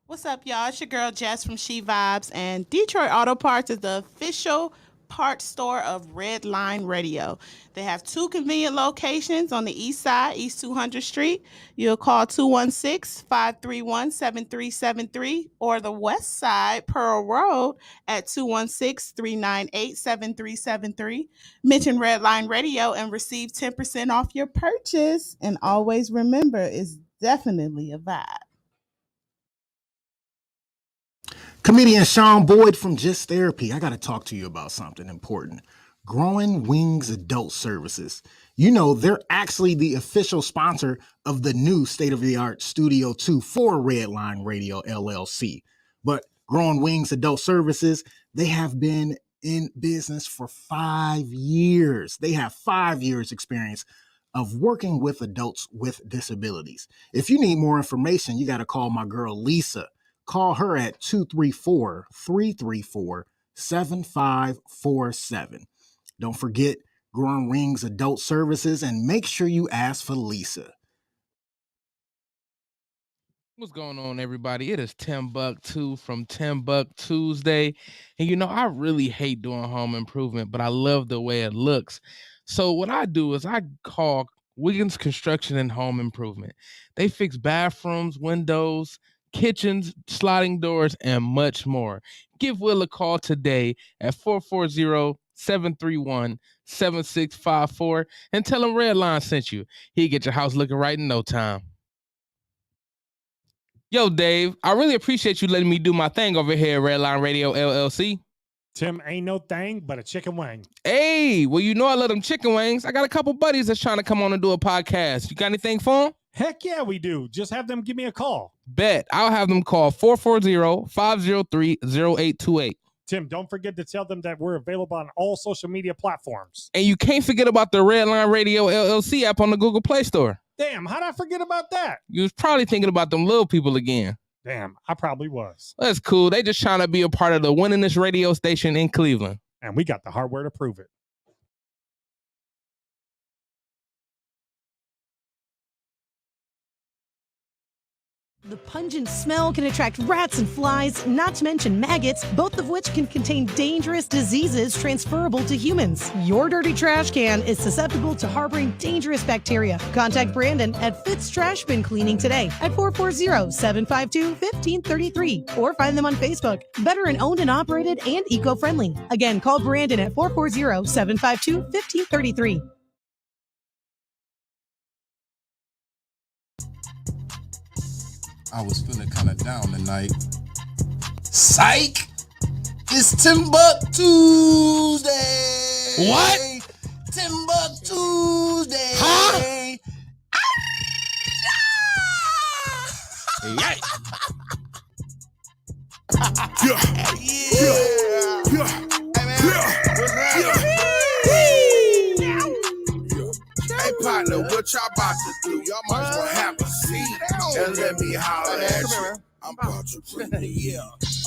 What's up, y'all? It's your girl Jess from She Vibes, and Detroit Auto Parts is the official parts store of Red Line Radio. They have two convenient locations on the east side, East 200th Street. You'll call 216-531-7373, or the west side, Pearl Road, at 216-398-7373. Mention Red Line Radio and receive 10% off your purchase. And always remember, it's definitely a vibe. Comedian Sean Boyd from Just Therapy. I got to talk to you about something important. Growing Wings Adult Services. You know, they're actually the official sponsor of the new state-of-the-art Studio 2 for Redline Radio LLC. But Growing Wings Adult Services, they have been in business for 5 years. They have 5 years experience of working with adults with disabilities. If you need more information, you got to call my girl Lisa. Call her at 234-334-7547. Don't forget Growing Wings Adult Services, and make sure you ask for Lisa. What's going on, everybody? It is TimbukTuesday from TimbukTuesday. And you know, I really hate doing home improvement, but I love the way it looks. So what I do is I call Wiggins Construction and Home Improvement. They fix bathrooms, windows, kitchens, sliding doors, and much more. Give Will a call today at 440-731-7654 and tell him Redline sent you. He'll get your house looking right in no time. Yo, Dave, I really appreciate you letting me do my thing over here at Redline Radio LLC. Tim, ain't no thing but a chicken wing. Hey, well, you know I love them chicken wings. I got a couple buddies that's trying to come on and do a podcast. You got anything for them? Heck yeah, we do. Just have them give me a call. Bet. I'll have them call 440-503-0828. Tim, don't forget to tell them that we're available on all social media platforms. And you can't forget about the Redline Radio LLC app on the Google Play Store. Damn, how'd I forget about that? You was probably thinking about them little people again. Damn, I probably was. That's cool. They just trying to be a part of the winningest radio station in Cleveland. And we got the hardware to prove it. The pungent smell can attract rats and flies, not to mention maggots, both of which can contain dangerous diseases transferable to humans. Your dirty trash can is susceptible to harboring dangerous bacteria. Contact Brandon at Fitz Trash Bin Cleaning today at 440-752-1533 or find them on Facebook. Veteran owned and operated and eco-friendly. Again, call Brandon at 440-752-1533. I was feeling kind of down tonight. Psych! It's TimbukTuesday! What? TimbukTuesday! Huh? Yay! Hey partner, what y'all about to do? Y'all might as well have a seat and let me holler at you. I'm about to bring the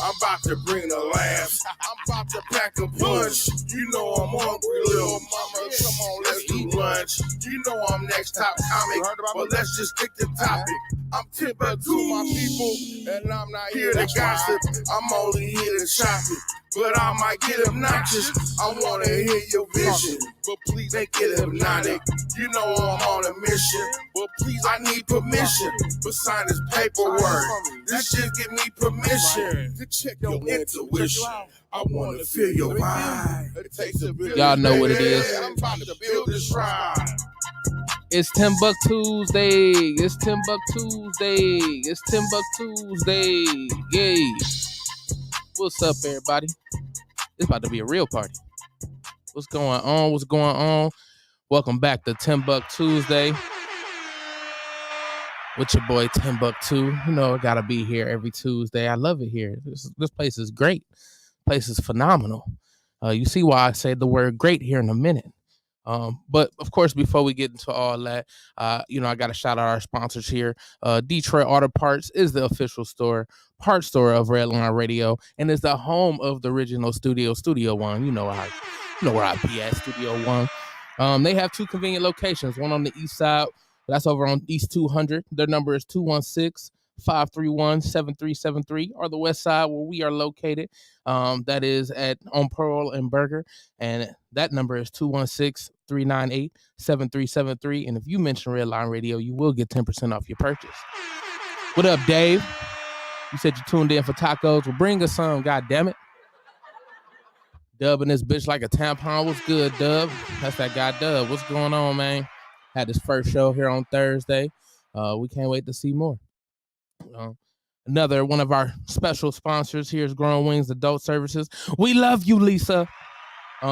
I'm about to bring the laughs. I'm about to pack a punch. You know I'm hungry, little mama. Come on, let's do lunch. You know I'm next top comic, but let's just pick the topic. I'm Timbuktu, my people, and I'm not here to gossip. I'm only here to shop it, but I might get obnoxious. I wanna hear your vision, but please make it hypnotic. You know I'm on a mission, but please I need permission to sign this paperwork. This shit give me permission to check your intuition. I wanna feel your vibe. It takes a village, Y'all know what it is. I'm about to build this ride. It's TimbukTuesday. It's TimbukTuesday. It's TimbukTuesday. Yay. What's up, everybody? It's about to be a real party. What's going on? What's going on? Welcome back to TimbukTuesday with your boy Timbuktu. You know, I gotta be here every Tuesday. I love it here. This place is great. Place is phenomenal. You see why I say the word great here in a minute. But of course, before we get into all that, I got to shout out our sponsors here. Detroit Auto Parts is the official parts store of Redline Radio, and is the home of the original Studio 1. You know where I be at, Studio 1. They have two convenient locations, one on the east side, that's over on East 200. Their number is 531-7373, or the west side where we are located. That is on Pearl and Burger, and that number is 216-398-7373. And if you mention Redline Radio, you will get 10% off your purchase. What up, Dave? You said you tuned in for tacos. Well, bring us some, God damn it. Dub and this bitch like a tampon. What's good, Dub? That's that guy Dub. What's going on, man? Had this first show here on Thursday. We can't wait to see more. Another one of our special sponsors here is Growing Wings Adult Services. We love you, Lisa.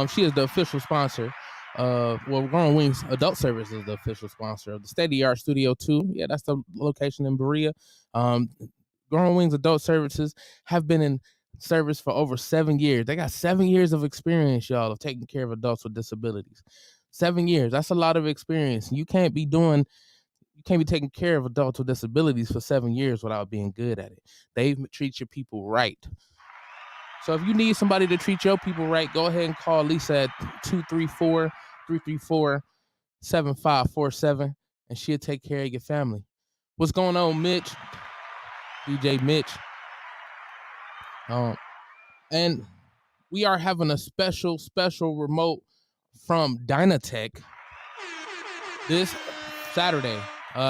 She is the official sponsor. Growing Wings Adult Services is the official sponsor of the State of the Art Studio 2. Yeah, that's the location in Berea. Growing Wings Adult Services have been in service for over 7 years. They got 7 years of experience, y'all, of taking care of adults with disabilities. 7 years. That's a lot of experience. You can't be taking care of adults with disabilities for 7 years without being good at it. They treat your people right. So if you need somebody to treat your people right, go ahead and call Lisa at 234-334-7547, and she'll take care of your family. What's going on, Mitch? DJ Mitch. And we are having a special remote from Dynatech this Saturday,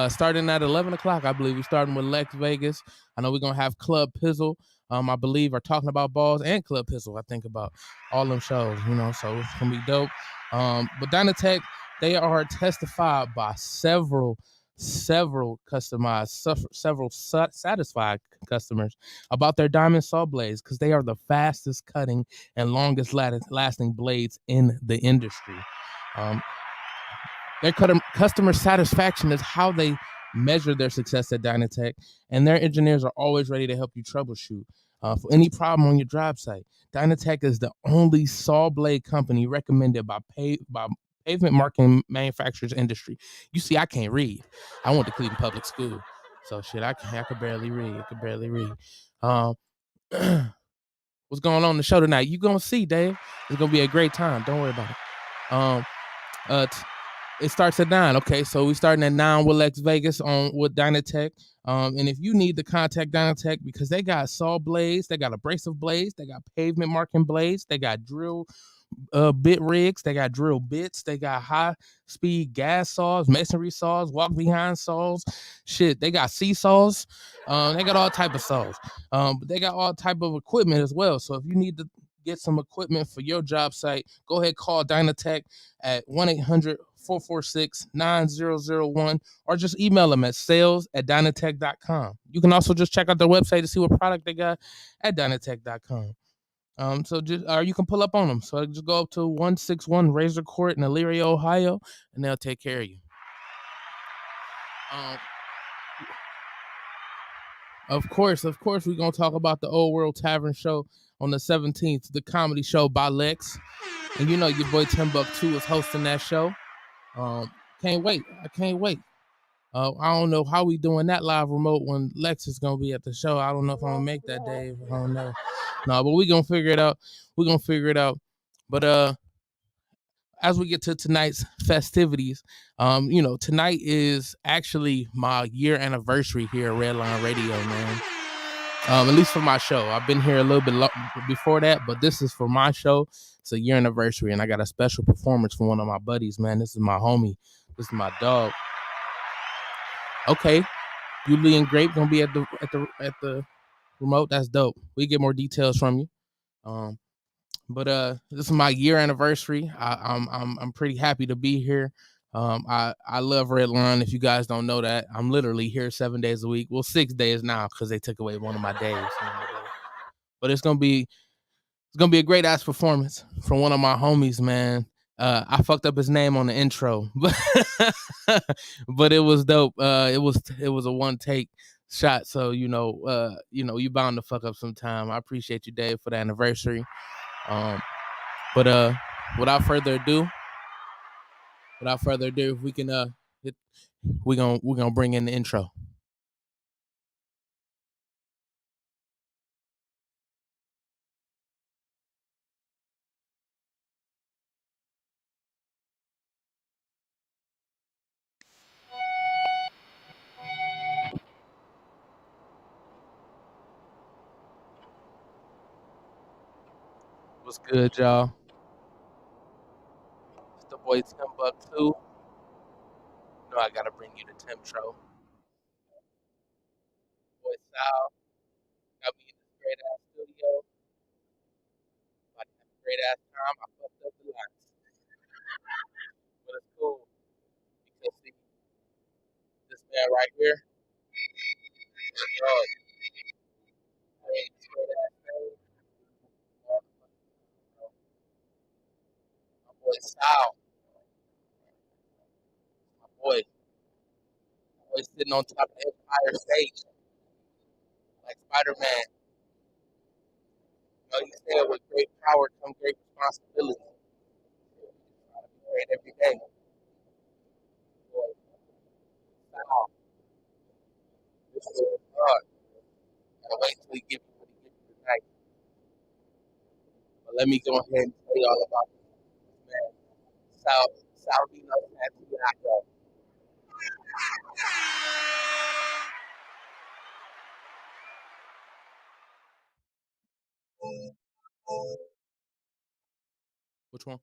starting at 11 o'clock, I believe. We're starting with Lex Vegas. I know we're going to have Club Pizzle, I believe, are talking about balls, and Club Pizzle, I think, about all them shows, so it's going to be dope. But Dynatech, they are testified by several customized, several satisfied customers about their diamond saw blades, because they are the fastest cutting and longest lasting blades in the industry. Their customer satisfaction is how they measure their success at Dynatech, and their engineers are always ready to help you troubleshoot for any problem on your job site. Dynatech is the only saw blade company recommended by pavement marking manufacturers industry. You see, I can't read. I went to Cleveland Public School, so shit, I could barely read. What's going on in the show tonight? You gonna see, Dave. It's gonna be a great time. Don't worry about it. It starts at 9. Okay, so we starting at 9 with Lex Vegas with Dynatech. And if you need to contact Dynatech, because they got saw blades, they got abrasive blades, they got pavement marking blades, they got drill bit rigs, they got drill bits, they got high speed gas saws, masonry saws, walk behind saws, shit, they got seesaws, they got all type of saws, but they got all type of equipment as well. So if you need to get some equipment for your job site, go ahead, call Dynatech at 1-800-446-9001, or just email them at sales@dynatech.com. You can also just check out their website to see what product they got at dynatech.com. You can pull up on them. So just go up to 161 Razor Court in Elyria, Ohio, and they'll take care of you. Of course, we're going to talk about the Old World Tavern show on the 17th, the comedy show by Lex. And your boy TimbukTuesday is hosting that show. Can't wait. I can't wait. I don't know how we doing that live remote when Lex is going to be at the show. I don't know if I'm going to make that, Dave. I don't know. No, but we're going to figure it out. But as we get to tonight's festivities, tonight is actually my year anniversary here at Redline Radio, man. At least for my show. I've been here a little bit before that, but this is for my show. It's a year anniversary, and I got a special performance from one of my buddies, man. This is my homie. This is my dog. Okay, Yuli and Grape gonna be at the remote. That's dope. We get more details from you. But this is my year anniversary. I'm pretty happy to be here. I love Redline. If you guys don't know that, I'm literally here 7 days a week. Well, 6 days now because they took away one of my days. But it's gonna be a great ass performance from one of my homies, man. I fucked up his name on the intro, but it was dope. It was a one take shot, so you bound to fuck up sometime. I appreciate you, Dave, for the anniversary. But without further ado, if we can we're gonna bring in the intro. What's good, y'all? It's the boy TimbukTuesday. You know I gotta bring you the Timtro. Boy Sal got me in this great ass studio. About to have a great ass time. I fucked up the lights, but it's cool because see this man right here. Dog, this great ass thing. My boy Sal, my boy sitting on top of the Empire State like Spider-Man. You know, he said with great power comes great responsibility. Gotta be great every day. Boy, Sal, this is hard. Gotta wait till he gives you what he gives you tonight. But let me go ahead and tell you all about this man, Calvino Santiago. Which one?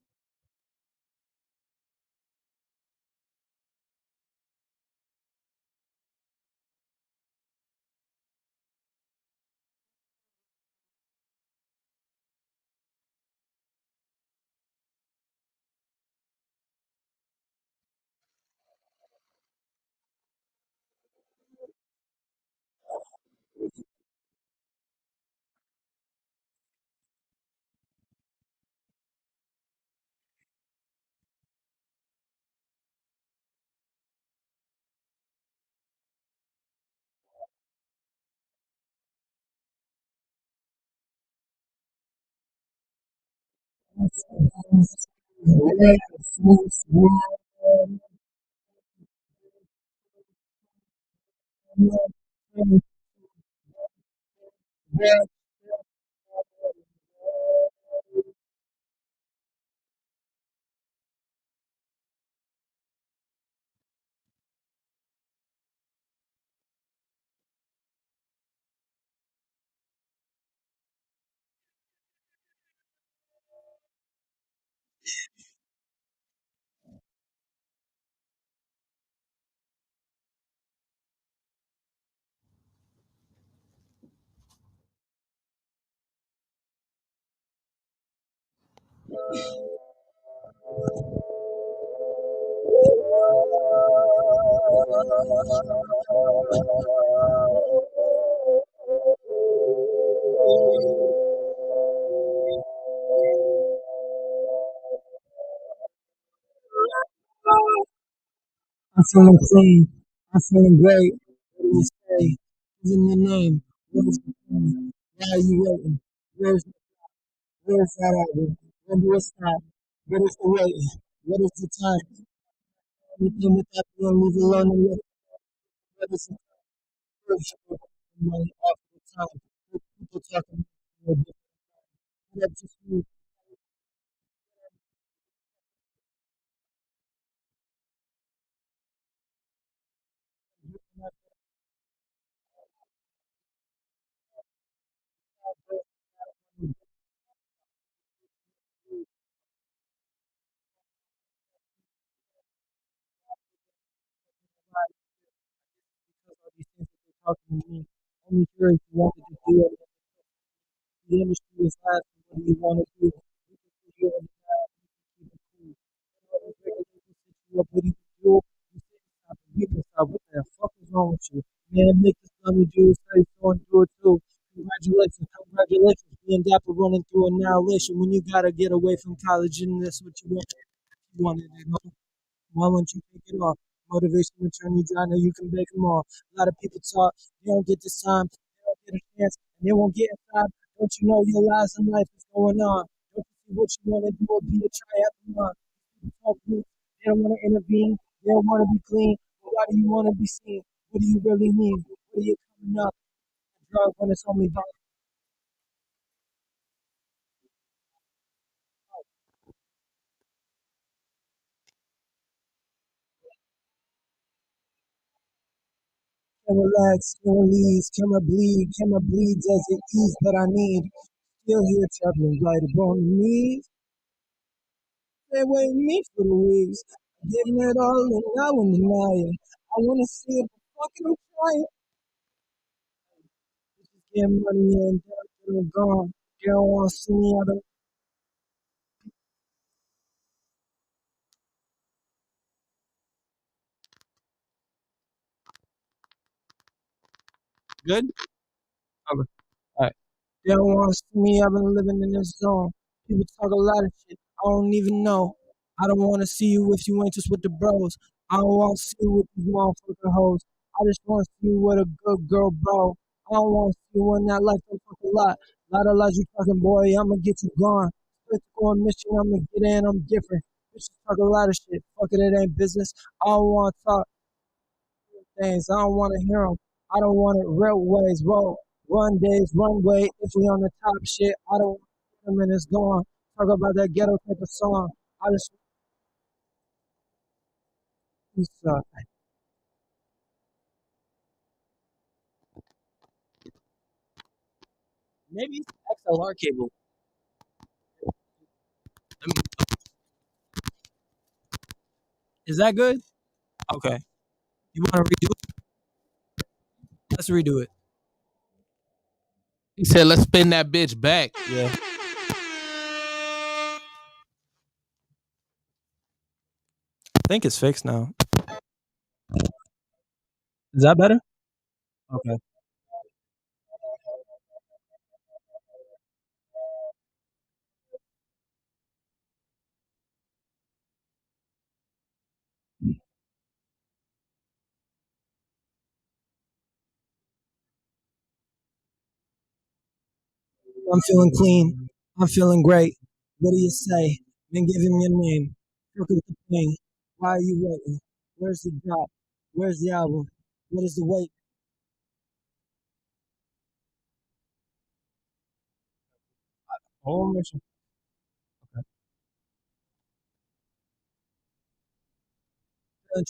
I'm feeling clean. I'm feeling great. What do you say? What's in your name? What is the plan? Why are you waiting? Where's that at? When do it stop? What is the waiting? What is the time? Anything with that feeling, leave alone and let what is the time? Money off the time. People talking about it. That just means because all these things that they're talking to me. Only sure if you wanted to do it. The industry is asking, what do you want to do? We can put you on the path. We can keep it cool. All those regulations set you up. What do you do? You sit inside the weakness side. What the fuck is wrong with you? Man, make this dummy do it. Say so and do it too. Congratulations, congratulations. Being dapper running through annihilation when you gotta get away from college and that's what you want. You wanted it, huh? Why won't you take it off? Motivation attorney, I know you can make them all. A lot of people talk, they don't get this time, they don't get a chance, and they won't get inside. Don't you know your lives in life is going on? Don't you see what you want to do or be a triathlon? People talk good, they don't want to intervene, they don't want to be clean. But why do you want to be seen? What do you really mean? What are you coming up? Drug when it's only about can relax, can release, can I bleed, does it ease that I need? Still here traveling right upon the knees. They wait me for the weeks. Giving it all and I won't deny it. I wanna see it, but fucking I'm trying. Just get money and they're gone. They don't wanna see me out of good. Okay. All right. They don't want to see me. I've been living in this zone. People talk a lot of shit. I don't even know. I don't want to see you if you ain't just with the bros. I don't want to see you with these motherfucking hoes. I just want to see you with a good girl, bro. I don't want to see you in that life. Don't talk a lot. Lot of lies you talking, boy. I'ma get you gone. Let's go on mission. I'ma get in. I'm different. Bitches talk a lot of shit. Fuck it, it ain't business. I don't want to talk things. I don't want to hear them. I don't want it railways, roll, run days, runway. If we on the top shit, I don't want them and it's gone. Talk about that ghetto type of song. I just suck. Maybe it's XLR cable. I mean, is that good? Okay. You want to redo it? Let's redo it. He said, "Let's spin that bitch back." Yeah. I think it's fixed now. Is that better? Okay. I'm feeling clean. I'm feeling great. What do you say? Then give him your name. Look at the pain. Why are you waiting? Where's the drop? Where's the album? What is the wait? Oh, mission.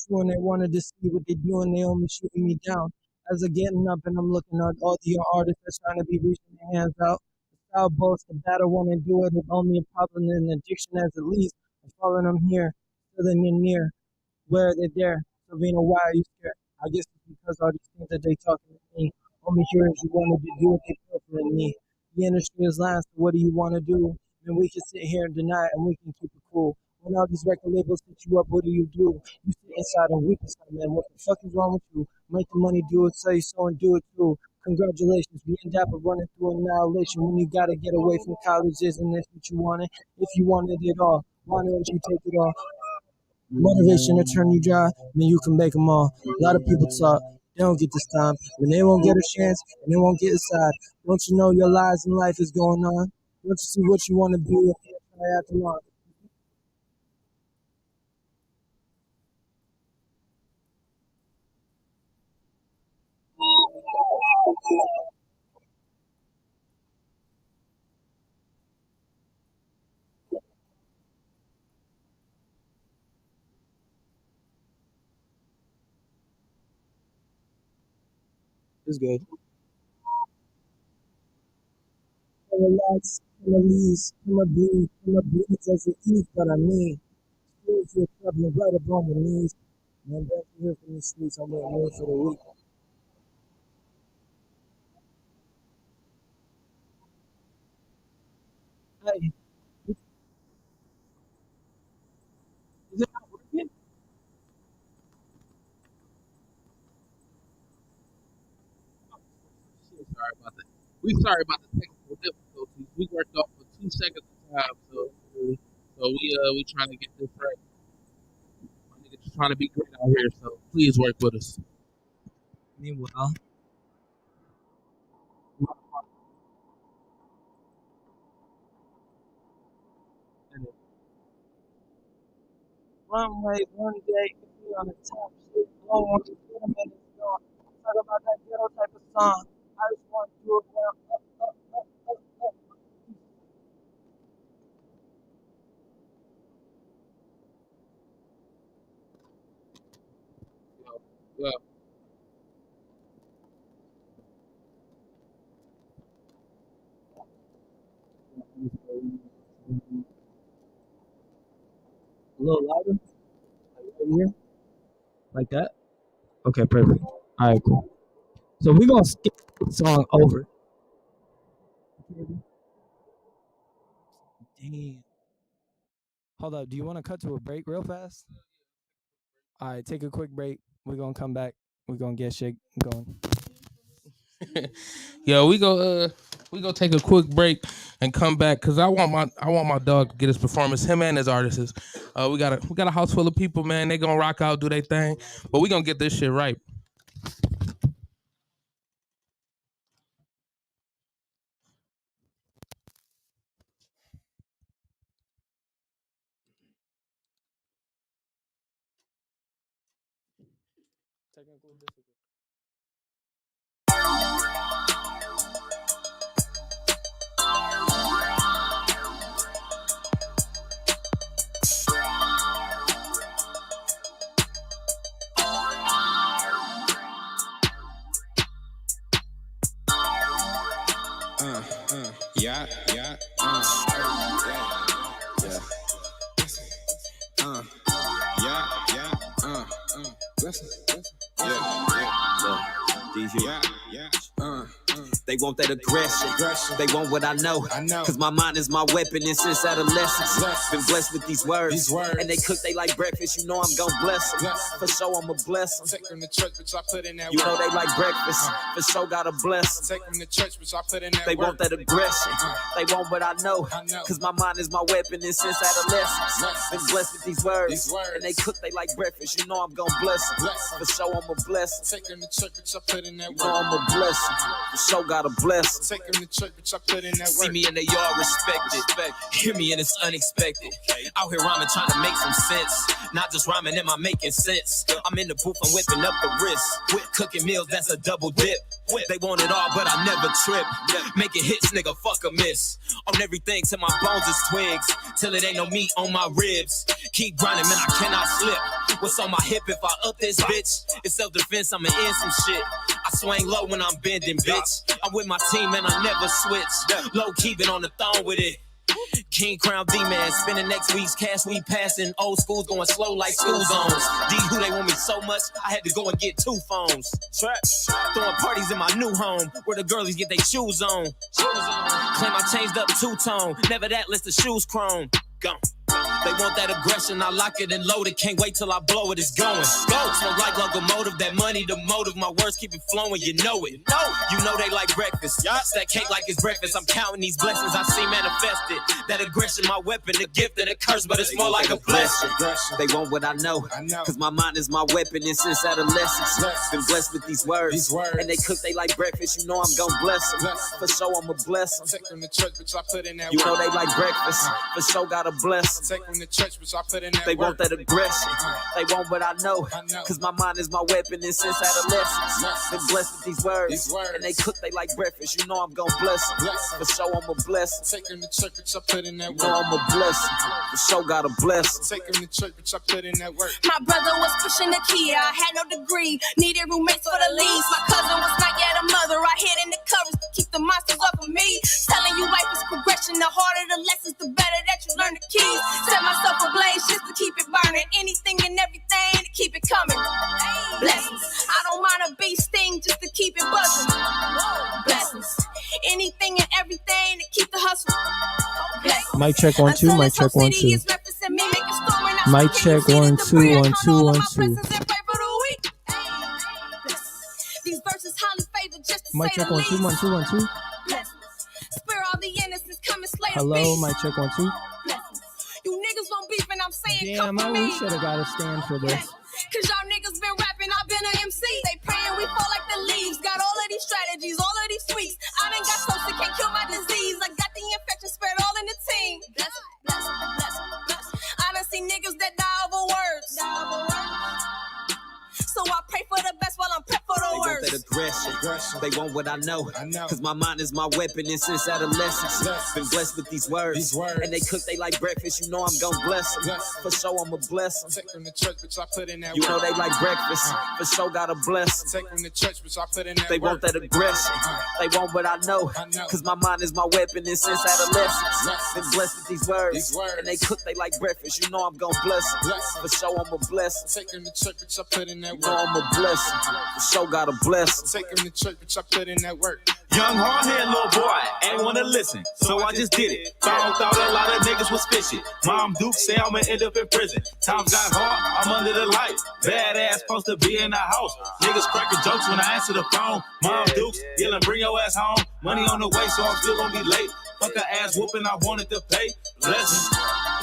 True, and they wanted to see what they doing. They only shooting me down. As I'm getting up and I'm looking at all the artists that's trying to be reaching their hands out. The style boast, the battle want to do it. It's only a problem in addiction as at least. I'm following them here, still in near. Where are they there? Calvino, why are you scared? I guess it's because all these things that they talking to me. Only here is you wanted to do what they put for me. The industry is last, so what do you want to do? And we can sit here and deny it and we can keep it cool. When all these record labels hit you up, what do? You sit inside and weep inside, man. What the fuck is wrong with you? Make the money, do it, say so, and do it too. Congratulations, being dapper, running through annihilation. When you gotta get away from college, isn't this what you wanted? If you wanted it all, why don't you take it all? Motivation to turn you dry, then you can make them all. A lot of people talk, they don't get this time, when they won't get a chance, and they won't get inside. Don't you know your lives in life is going on? Don't you see what you want to be after long? It's good. Relax, release, bleed as it eats, but I mean, feel your problem right upon the knees. Man, back here from the streets, I'm getting ready for the week. Hey, is it not working? So sorry about that. We sorry about the technical difficulties. We worked off for 2 seconds of time, so we trying to get this right. My nigga just trying to be great out here. So please work with us. Meanwhile, one way, one day, if we on the top shit, blow on the gentleman is gone. Talk about that ghetto type of song. I just want to do it well. Well, over here? Like that? Okay, perfect. All right, cool. So we're going to skip the song over. Damn. Hold up. Do you want to cut to a break real fast? All right, take a quick break. We're going to come back. We're going to get shit going. Yo, we go take a quick break and come back because I want my dog to get his performance. Him and his artists. We got a house full of people, man. They gonna rock out, do their thing, but we gonna get this shit right. Technical difficulty. They want that aggression. They want what I know. Cause my mind is my weapon. And since adolescence, been blessed with these words. And they cook they like breakfast. You know I'm gon' bless them. For sure I'ma bless them. Take them to church, bitch, I put in that You work. know they like breakfast. For sure gotta bless them. Take them to church, bitch, I put in that They work. want that aggression. They want what I know. Cause my mind is my weapon. And since adolescence, been blessed with these words. And they cook they like breakfast. You know I'm gon' bless them. For sure I'ma bless them. Take them to church, bitch, I put in that You work. know I'ma bless them. For sure gotta bless them. Take them to church, bitch, I put in that See work. me in the yard, respect it. Hear me and it's unexpected. Out here rhyming, trying to make some sense. Not just rhyming, am I making sense? I'm in the booth, I'm whipping up the wrist. Cooking meals, that's a double dip. They want it all, but I never trip. Making hits, nigga, fuck a miss. On everything till my bones is twigs. Till it ain't no meat on my ribs. Keep grinding, man, I cannot slip. What's on my hip if I up this bitch? It's self-defense, I'ma end some shit. I swing low when I'm bending, bitch. I'm with my team and I never switch. Low key, been on the throne with it. King Crown D-Man, spending next week's cash we passing. Old school's going slow like school zones. D who they want me so much, I had to go and get 2 phones. Trap, throwing parties in my new home, where the girlies get their shoes on. Claim I changed up 2-tone, never that list of shoes chrome. Gone. They want that aggression, I lock it and load it. Can't wait till I blow it, it's going. Go, smoke like locomotive, that money, the motive. My words keep it flowing, you know it. You know they like breakfast. Stack cake like it's breakfast. I'm counting these blessings I see manifested. That aggression, my weapon, a gift and a curse, but it's more like a blessing. They want what I know, cause my mind is my weapon. And since adolescence, been blessed with these words. And they cook they like breakfast, you know I'm gon' bless them. For sure I'ma bless them. Take them to church, bitch, I put in that You work. know they like breakfast, for sure gotta bless them. Take them to church, bitch, I put in that They work. want that aggression. They want what I know. Cause my mind is my weapon. And since adolescence, been blessed with these words. And they cook they like breakfast. You know I'm gon' bless them. For sure I'ma bless them. Take them to church, bitch, I put in that You know work. I'ma bless them. For sure gotta bless them. Take them to church, bitch, I put in that work. My brother was pushing the Kia, I had no degree. Needed roommates for the leads. My cousin was not yet a mother. I hid in the covers to keep the monsters off of me. Telling you life is progression. The harder the lessons, the better that you learn the keys. Set myself ablaze just to keep it burning. Anything and everything to keep it coming. Blessings. I don't mind a bee sting just to keep it buzzing. Blessings. Anything and everything to keep the hustle. Blessings. Mic check 1 2. Mic check 1 2. Mic check 1 2 1 2 1 2. These verses highly favored just to Mic say check the 1 2 1 least. 2 1 2. Spare all the innocents, come and slay the Hello, beast. mic check 1 2. You niggas won't beef and I'm saying Damn, come for we me. should have got a stand for this. Cause y'all niggas been rapping, I've been a MC. They praying we fall like the leaves. Got all of these strategies, all of these tweets. I done got so sick, can't kill my disease. I got the infection spread all in the team. Bless, bless, bless, bless. I done seen niggas that die over words. So I pray for the best while I'm prep for the worst. aggression. They want what I know. Cause my mind is my weapon, and since adolescence, been blessed with these words. And they cook they like breakfast, you know I'm gon' bless them. For sure I'ma bless them. Take them to church, bitch, I put in that You know work. they like breakfast, for sure gotta bless them. Take them to church, bitch, I put in that They work. want that aggression. They want what I know. Cause my mind is my weapon, and since adolescence, been blessed with these words. And they cook they like breakfast, you know I'm gon' bless them. For sure I'ma bless them. Take them to church, bitch, I put in that You work. know I'ma bless them. For sure gotta bless them. Take them to church, bitch, I put in that work. Young hard-headed little boy, ain't wanna listen, so I just did it. Thought a lot of niggas was fishy. Mom Duke say I'ma end up in prison. Times got hard, I'm under the light. Badass supposed to be in the house. Niggas cracking jokes when I answer the phone. Mom Dukes yelling, bring your ass home. Money on the way, so I'm still gonna be late. Fuck the ass whooping, I wanted to pay. Blessings,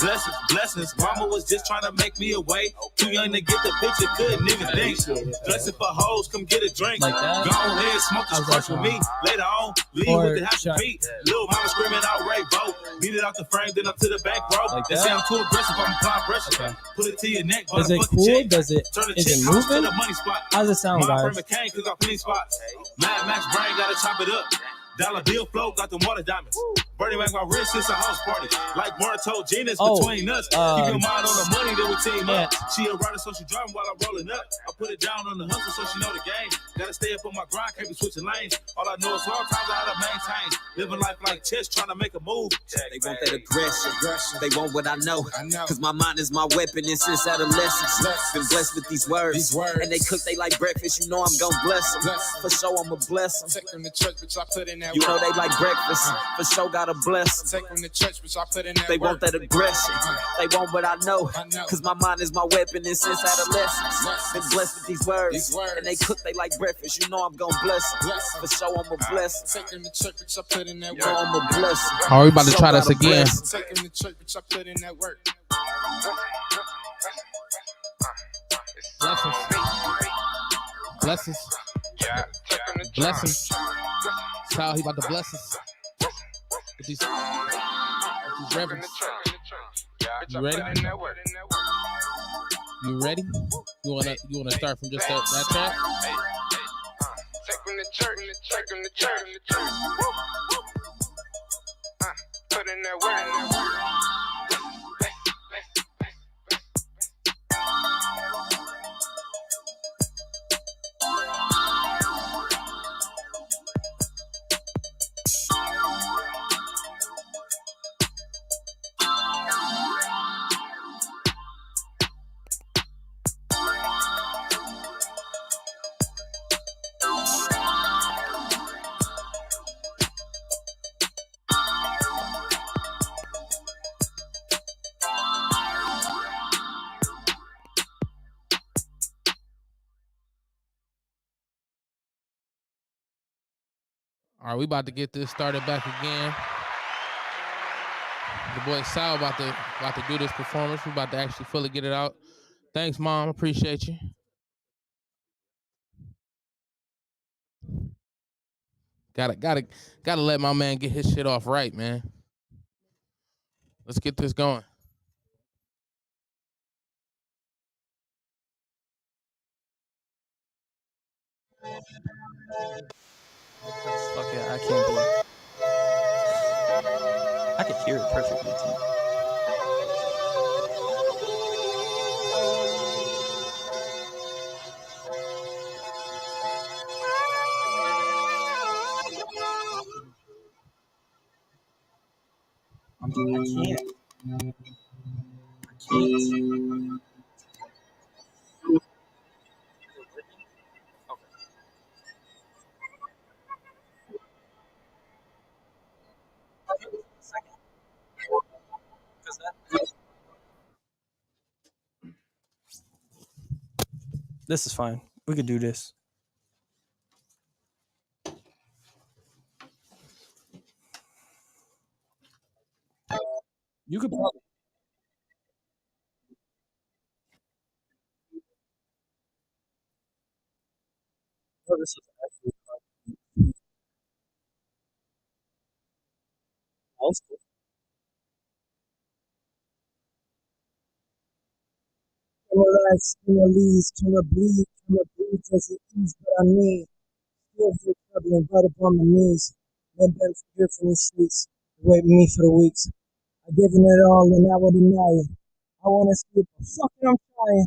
blessings, blessings. Mama was just trying to make me away. Too young to get the picture, couldn't even think. Blessing for hoes, come get a drink. Like that? Go ahead, smoke this crush with me. Later on, leave Or with the happy shot. feet. Little mama screaming out Ray Bo. Beat it out the frame, then up to the back, bro. Like They that? say I'm too aggressive, I'm applying pressure. Okay. Put it to your neck, Is it motherfucking cool? check. Does it? Turn the Is chick it house to moving? the money spot. How does it sound, My guys? friend McCain cook off clean spots. Mad Max brain gotta chop it up. Dollar bill flow got them water diamonds. Burning back my wrist, it's a house party. Like Martin told Gina's between us. Keep your mind on the money, then we team up. She a rider, so she driving while I'm rolling up. I put it down on the hustle, so she know the game. Gotta stay up on my grind, can't be switching lanes. All I know is hard times I had to maintain. Living life like chess, trying to make a move. They want that aggression. They want what I know. Cause my mind is my weapon, and since adolescence, been blessed with these words. And they cook they like breakfast, you know I'm gon' bless them. For sure I'ma bless them. Take them to church, bitch, I put in that You know work. they like breakfast, for sure gotta bless them. Take them to church, bitch, I put in that They work. want that aggression. They want what I know. Cause my mind is my weapon, and since adolescence, been blessed with these words. And they cook they like breakfast, you know I'm gon' bless them. For sure I'ma bless them. Take them to church, bitch, I put in that You know work. I'ma bless them. All right, we about to For try sure this gotta again. bless 'em. Take them to church, bitch, I put in that work. Blessings. Blessings. Blessings. That's how he about to bless us. With these reverends. You ready? You ready? You wanna start from just that track? Take them to church, take them to church. Put in that work. All right, we about to get this started back again. The boy Sal about to do this performance. We about to actually fully get it out. Thanks, Mom. Appreciate you. Gotta let my man get his shit off right, man. Let's get this going. Fuck it, I can't be. I can hear it perfectly too. I can't. This is fine. We could do this. You could probably. Oh, this is actually awesome. Relax, leaves, bleed, just it is what I mean. feel for trouble right up on my knees. Then been here from these streets, waiting me for the weeks. I given it all and I will deny it. I wanna see it, but fucking I'm trying.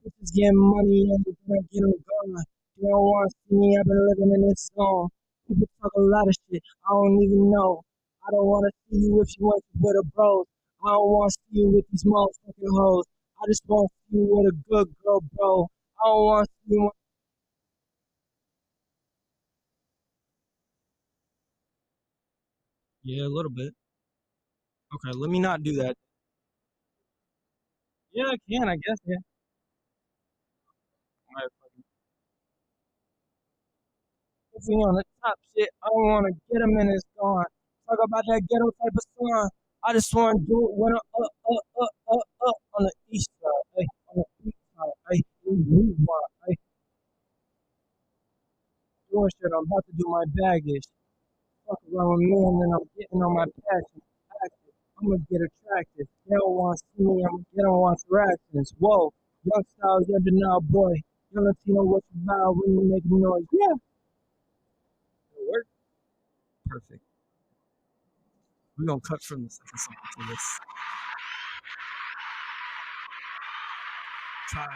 Bitches getting money and they're gonna get them gone. You don't wanna see me, I've been living in this song. People talk a lot of shit, I don't even know. I don't wanna see you if you went with a bros. I don't wanna see you with these motherfucking hoes. I just wanna see you with a good girl, bro. I don't wanna see you. Yeah, a little bit. Okay, let me not do that. Yeah, I can, I guess, yeah. Alright, if we on the top shit, I don't wanna get him in his gone. Talk about that ghetto type of song. I just wanna do it when I'm up on the east side, hey, on the east side, hey, hey, doing shit. I'm about to do my baggage. Fuck around with me and then I'm getting on my passion. Active. I'm gonna get attractive. They don't want to see me, they don't want reactions. Whoa, young style, you're the now boy. Young Latino, what you about when you make noise? Yeah. It'll work. Perfect. We're gonna cut from the second song to this. Try.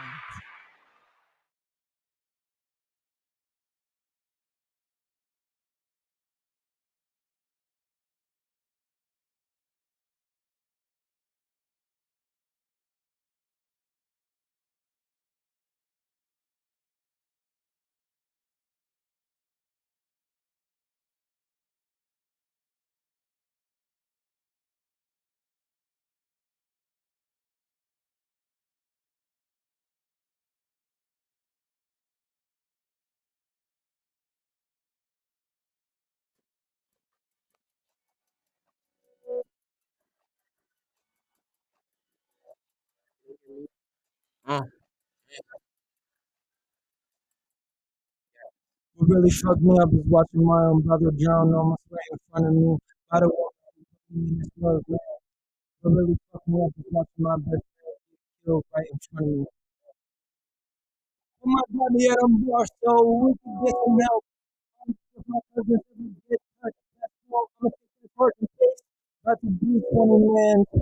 What really fucked me up is watching my own brother drown almost right in front of me. I don't want to be in this world, man. What really fucked me up is watching my best friend get killed right in front of me. Oh my god, yeah, them bars so we can get some help. If my cousins ever get hurt, that's all I'm gonna take this hurt in case. About to be 20 man to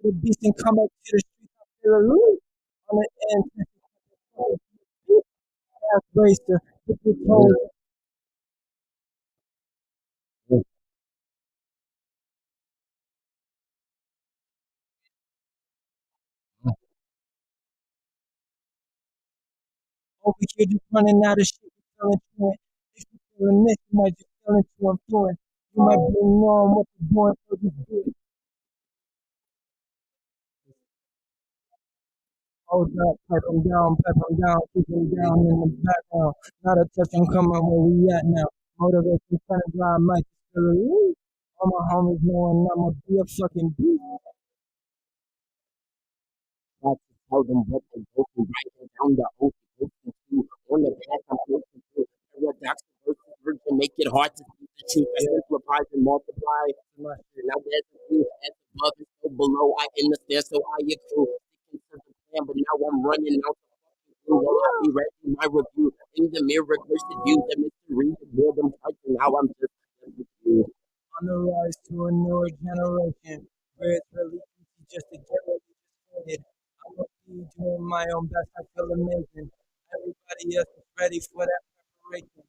the beast and come up to the streets of Philly. On the end, ass racer, put your toes. Over here just running out of shit and telling truant. If you feeling this, you might just feel into influence. You might be knowing what you're doing, so just do it. Hold up, pipe them down, keep them down in the background. Not a touch, I'm coming where we at now. Motivation, trying to drive my still elite. All my homies knowing I'ma be a fucking beast. Got to tell them what they go through, writing down the oath they go through. On the path I'm working through. Paradox versus virgin, make it hard to speak the truth. I simplifies and multiply. Now there's a few as above and so below. I understand, so I accrue. Sticking to the plan, but now I'm running out the fucking blue. Will I be ready? My review in the mirror versus you. The mystery, the boredom touching. Now I'm just you. On the rise to a newer generation where it's really easy just to get what you just wanted. I'm gonna be doing my own best. I feel amazing. Everybody else is ready for that preparation.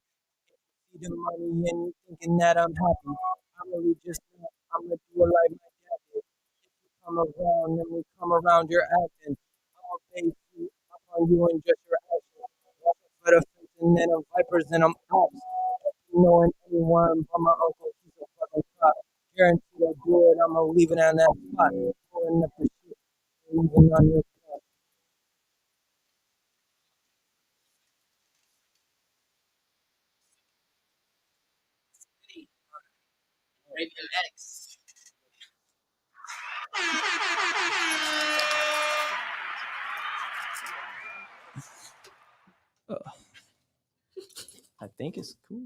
See the money and you thinking that I'm happy. I'm really just not. I'm gonna do it like my dad did. If you come around and we come around your acting, I'm gonna base you up on you and just your actions. Watching for the face and then I'm vipers and I'm ops. Knowing anyone but my uncle, he's a fucking cop. Guaranteed I do it, I'm gonna leave it on that spot. Pulling up the shit, leaving on your spot. I think it's cool.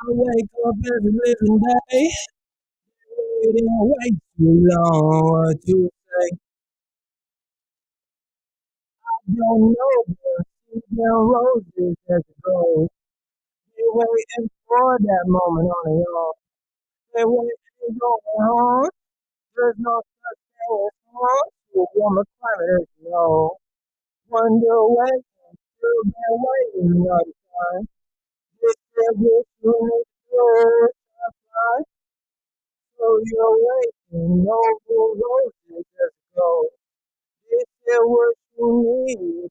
I wake up every living day, waiting way too long. What you say? I don't know, but see them roses as it goes. They waiting for that moment on their own. They waiting going home. There's no such thing as home to a warmer climate, as you know. Wonder waiting, still been waiting all the time. This is what you need to do. Fly. So you're waiting, no blue roses as it goes. This is what you need.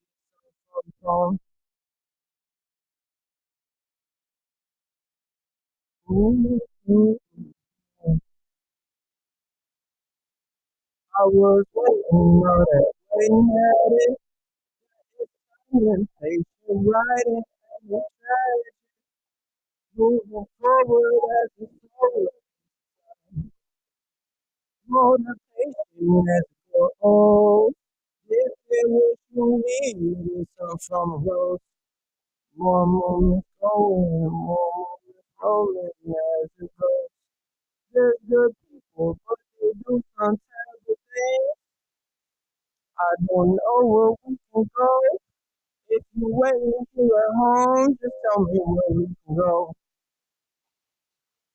From I was waiting on it, waiting at it, and patient writing, and the trash moving forward as the soul, motivation as it goes. This is what you need, is some from a rose. More moments going, more moments rolling as it goes. There's good people, but they do some terrible things. I don't know where we can go. If you waiting here at home, just tell me where we can go.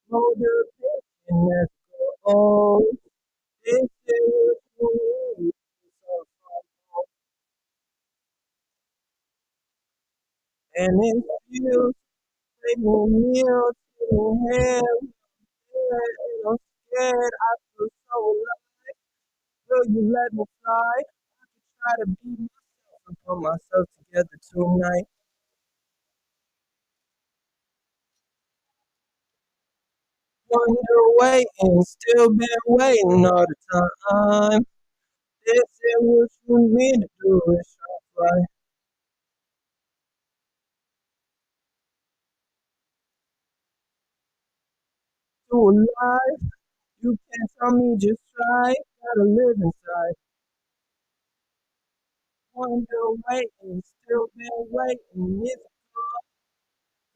Motivation as it goes. This is what you need. And it feels like meals in hand. And I'm scared. I feel so alive. Will you let me fly? I can try to be myself and put myself together tonight. Wonder waiting, still been waiting all the time. This is what you need to do is try to alive. You can't tell me just try. Gotta live inside. Wonder waiting, still been waiting. It's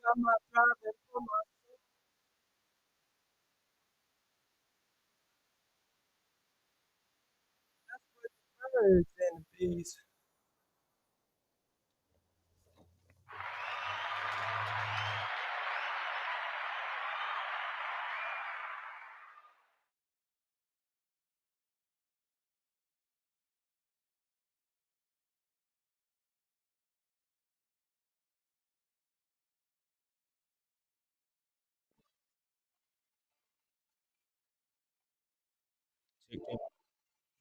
got my private for my birds and the bees.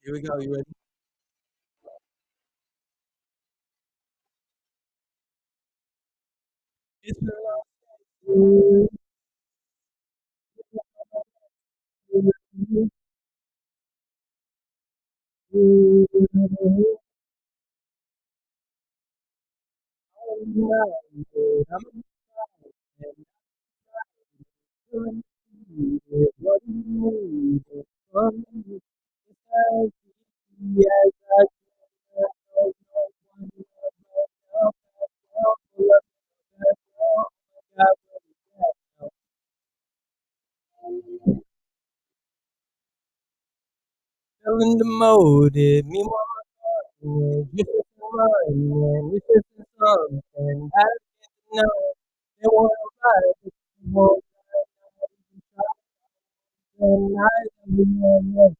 Here we go. You ready? It's been a long what do you need? Yes, I don't know. Feeling demoted, me want my this is mine, this is something I didn't know. They want to ride, but you won't and I don't know.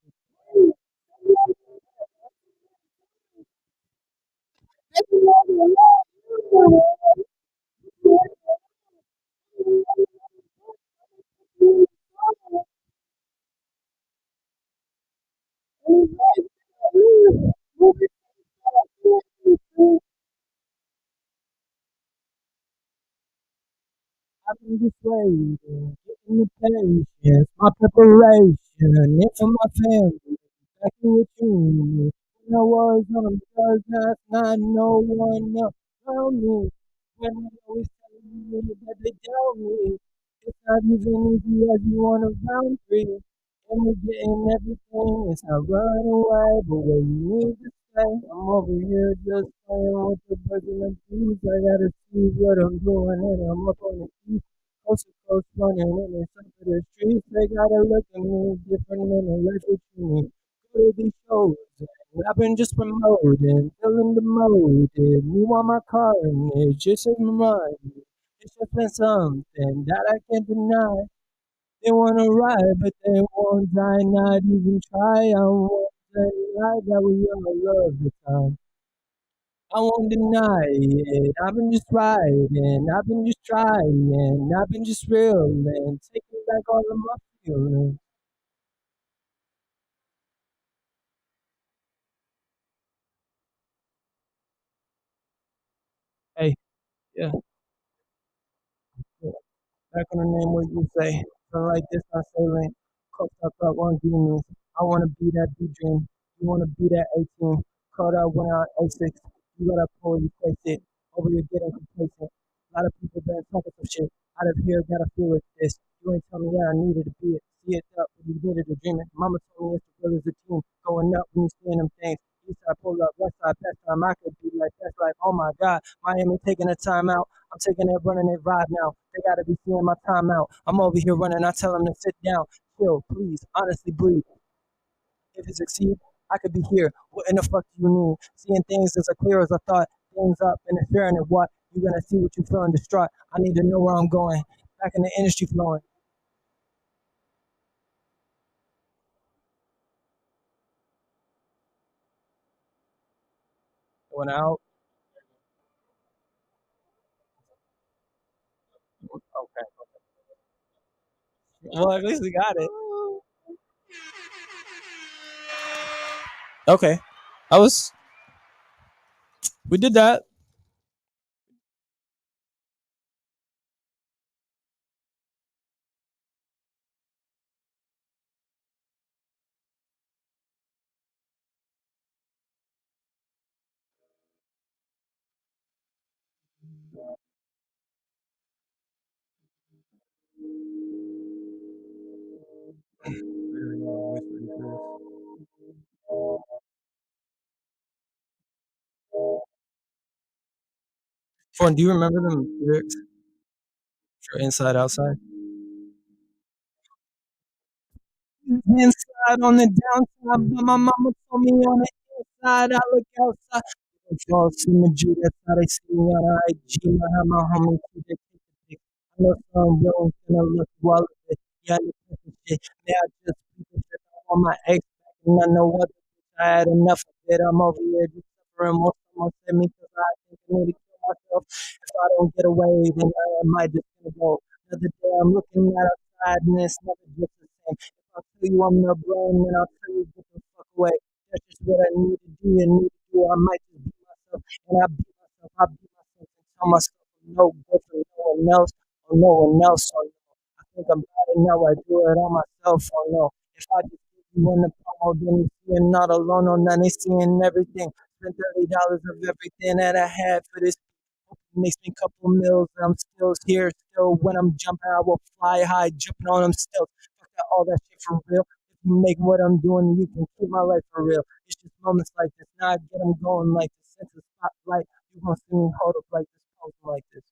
I've been just waiting, getting the patience, my preparation, and for my family, back with you. When I was on the first night, not no one else around me. When I always telling me that they tell me it's not even easy as you want to round three. And we're getting everything, it's not run away, but where you need to stay. I'm over here just playing with the birds and the bees. I gotta see what I'm doing, and I'm up on the east. Coast to coast running in the top of the streets. They gotta look at me different than the life with me. Go to these shows, and I've been just promoting, filling the mode. And you want my car, and it just is mine. It's just been something that I can't deny. They wanna ride, but they won't die, not even try. I won't deny that we all love the time. I won't deny it. I've been just riding, I've been just trying, I've been just real and taking back all of my feelings. Hey, yeah, yeah. Back on the name, what you say? Feel like this, I say lane. Cooked up on demons. I wanna be that D-Dream. You wanna be that 18. Caught out when I 06. You gotta pull, you face it. Over here getting complacent. A lot of people been talking some shit. Out of here, gotta feel with this. You ain't tell me, yeah, I needed to be it. See it up, but you needed to dream it. Mama told me it's the real as a team. Going up when you seeing them things. East side pull up, west side pass time. I could be like, that's like, oh my god. Miami taking a timeout. I'm taking it, running it vibe now. They gotta be seeing my timeout. I'm over here running. I tell them to sit down, chill, please, honestly, breathe. If it succeed, I could be here. What in the fuck do you mean? Seeing things as clear as I thought. Things up and staring at what you gonna see what you feeling distraught. I need to know where I'm going. Back in the industry flowing. Going out. Okay. Well, at least we got it. Okay. I was. We did that. Ford, do you remember them lyrics for Inside Outside? Inside on the downside, but my mama told me on the inside, I look outside. False imagery, that's how they see me on IG. I have my homies who they take the pic. I know some young gonna look well of it. Yeah, I look at shit. Now I just people that I want my ex back, and I know what I had enough of it. I'm over here just suffering. Most someone said me because I think I need to kill myself. If I don't get away, then I might just gonna go. Another day I'm looking at outside and it's never just the same. If I tell you I'm the brain, then I'll tell you get the fuck away. That's just what I need to do and need to do. I might just beat myself and I beat myself. I beat myself and tell myself I'm no good for no one else or no one else. Or no. I think I'm better now. I do it on myself or no. If I just give you in the promo, then you see I'm not alone on none. They seeing everything. Spent $30 of everything that I had for this. Makes me a couple meals and I'm still here. Still, when I'm jumping, I will fly high, jumping on them still. Fuck that, all that shit for real. If you make what I'm doing, you can keep my life for real. It's just moments like this. Now I get them going like the sense of spotlight. You gonna see me hold up like this, posing like this.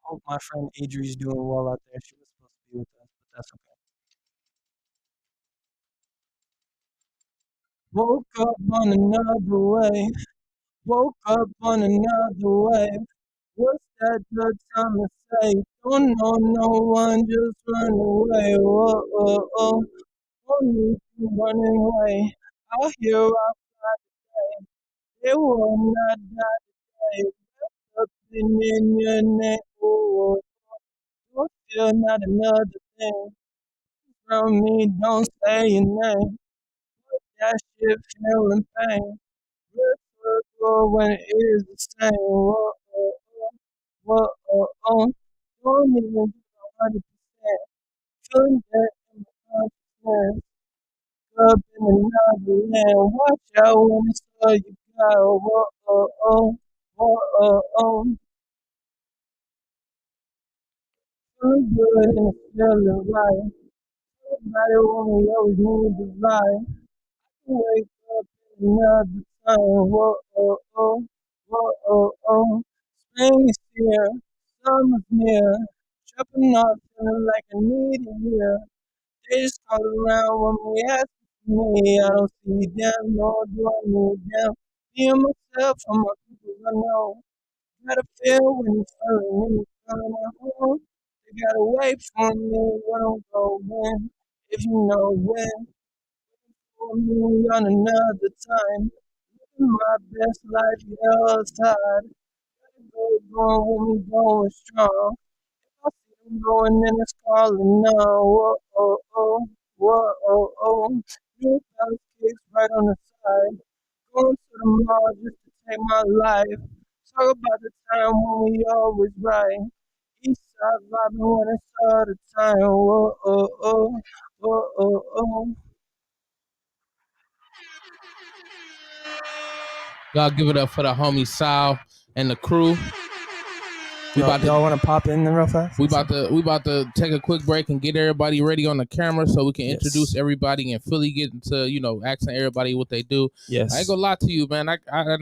Hope my friend Adri's doing well out there. She was supposed to be with us, but that's okay. Woke up on another way. Woke up on another way. What's that good time to say? Don't know no one, just run away. Whoa, oh, oh. Don't need to run away. Out here I fly today. They will not die today. Up in your name. Oh, don't feel not another thing. From me, don't say your name. That shit feeling pain. Red circle when it is the same. Whoa, oh, oh, whoa, oh, oh. Don't even do 100%. Feeling that in my consciousness. Up in another land. Watch out when it's all you got. Whoa, oh, oh, whoa, oh, oh. Feeling good and it's feeling right. Everybody want me always need to lie. Wake up another time. Whoa, oh, oh, whoa, oh, oh. Spring is here, summer's near. Jumping off, feeling like I need it here. They just come around when we ask for me. I don't see them, nor do I need them. Me and myself and my people I know. Gotta feel when you're feeling when you're coming at home. They gotta wait for me when I'm going. If you know when, for me on another time. Living my best life, yeah, outside. Gotta go going when we going strong. I see them going and it's calling now. Whoa, oh, oh, whoa, oh, oh. New balance kicks right on the side. Going to the mall just to take my life. Talk about the time when we always right. East side vibing when it's all the time. Whoa, oh, oh, whoa, oh, oh. Y'all give it up for the homie Sal and the crew. Y'all want to pop in there real fast? We about to take a quick break and get everybody ready on the camera so we can introduce everybody and fully get into, you know, asking everybody what they do. Yes. I ain't gonna lie to you, man. I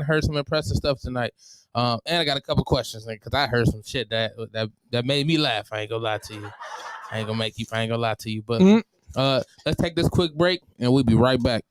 heard some impressive stuff tonight. And I got a couple questions because I heard some shit that made me laugh. I ain't gonna lie to you. I ain't gonna lie to you. But let's take this quick break and we'll be right back.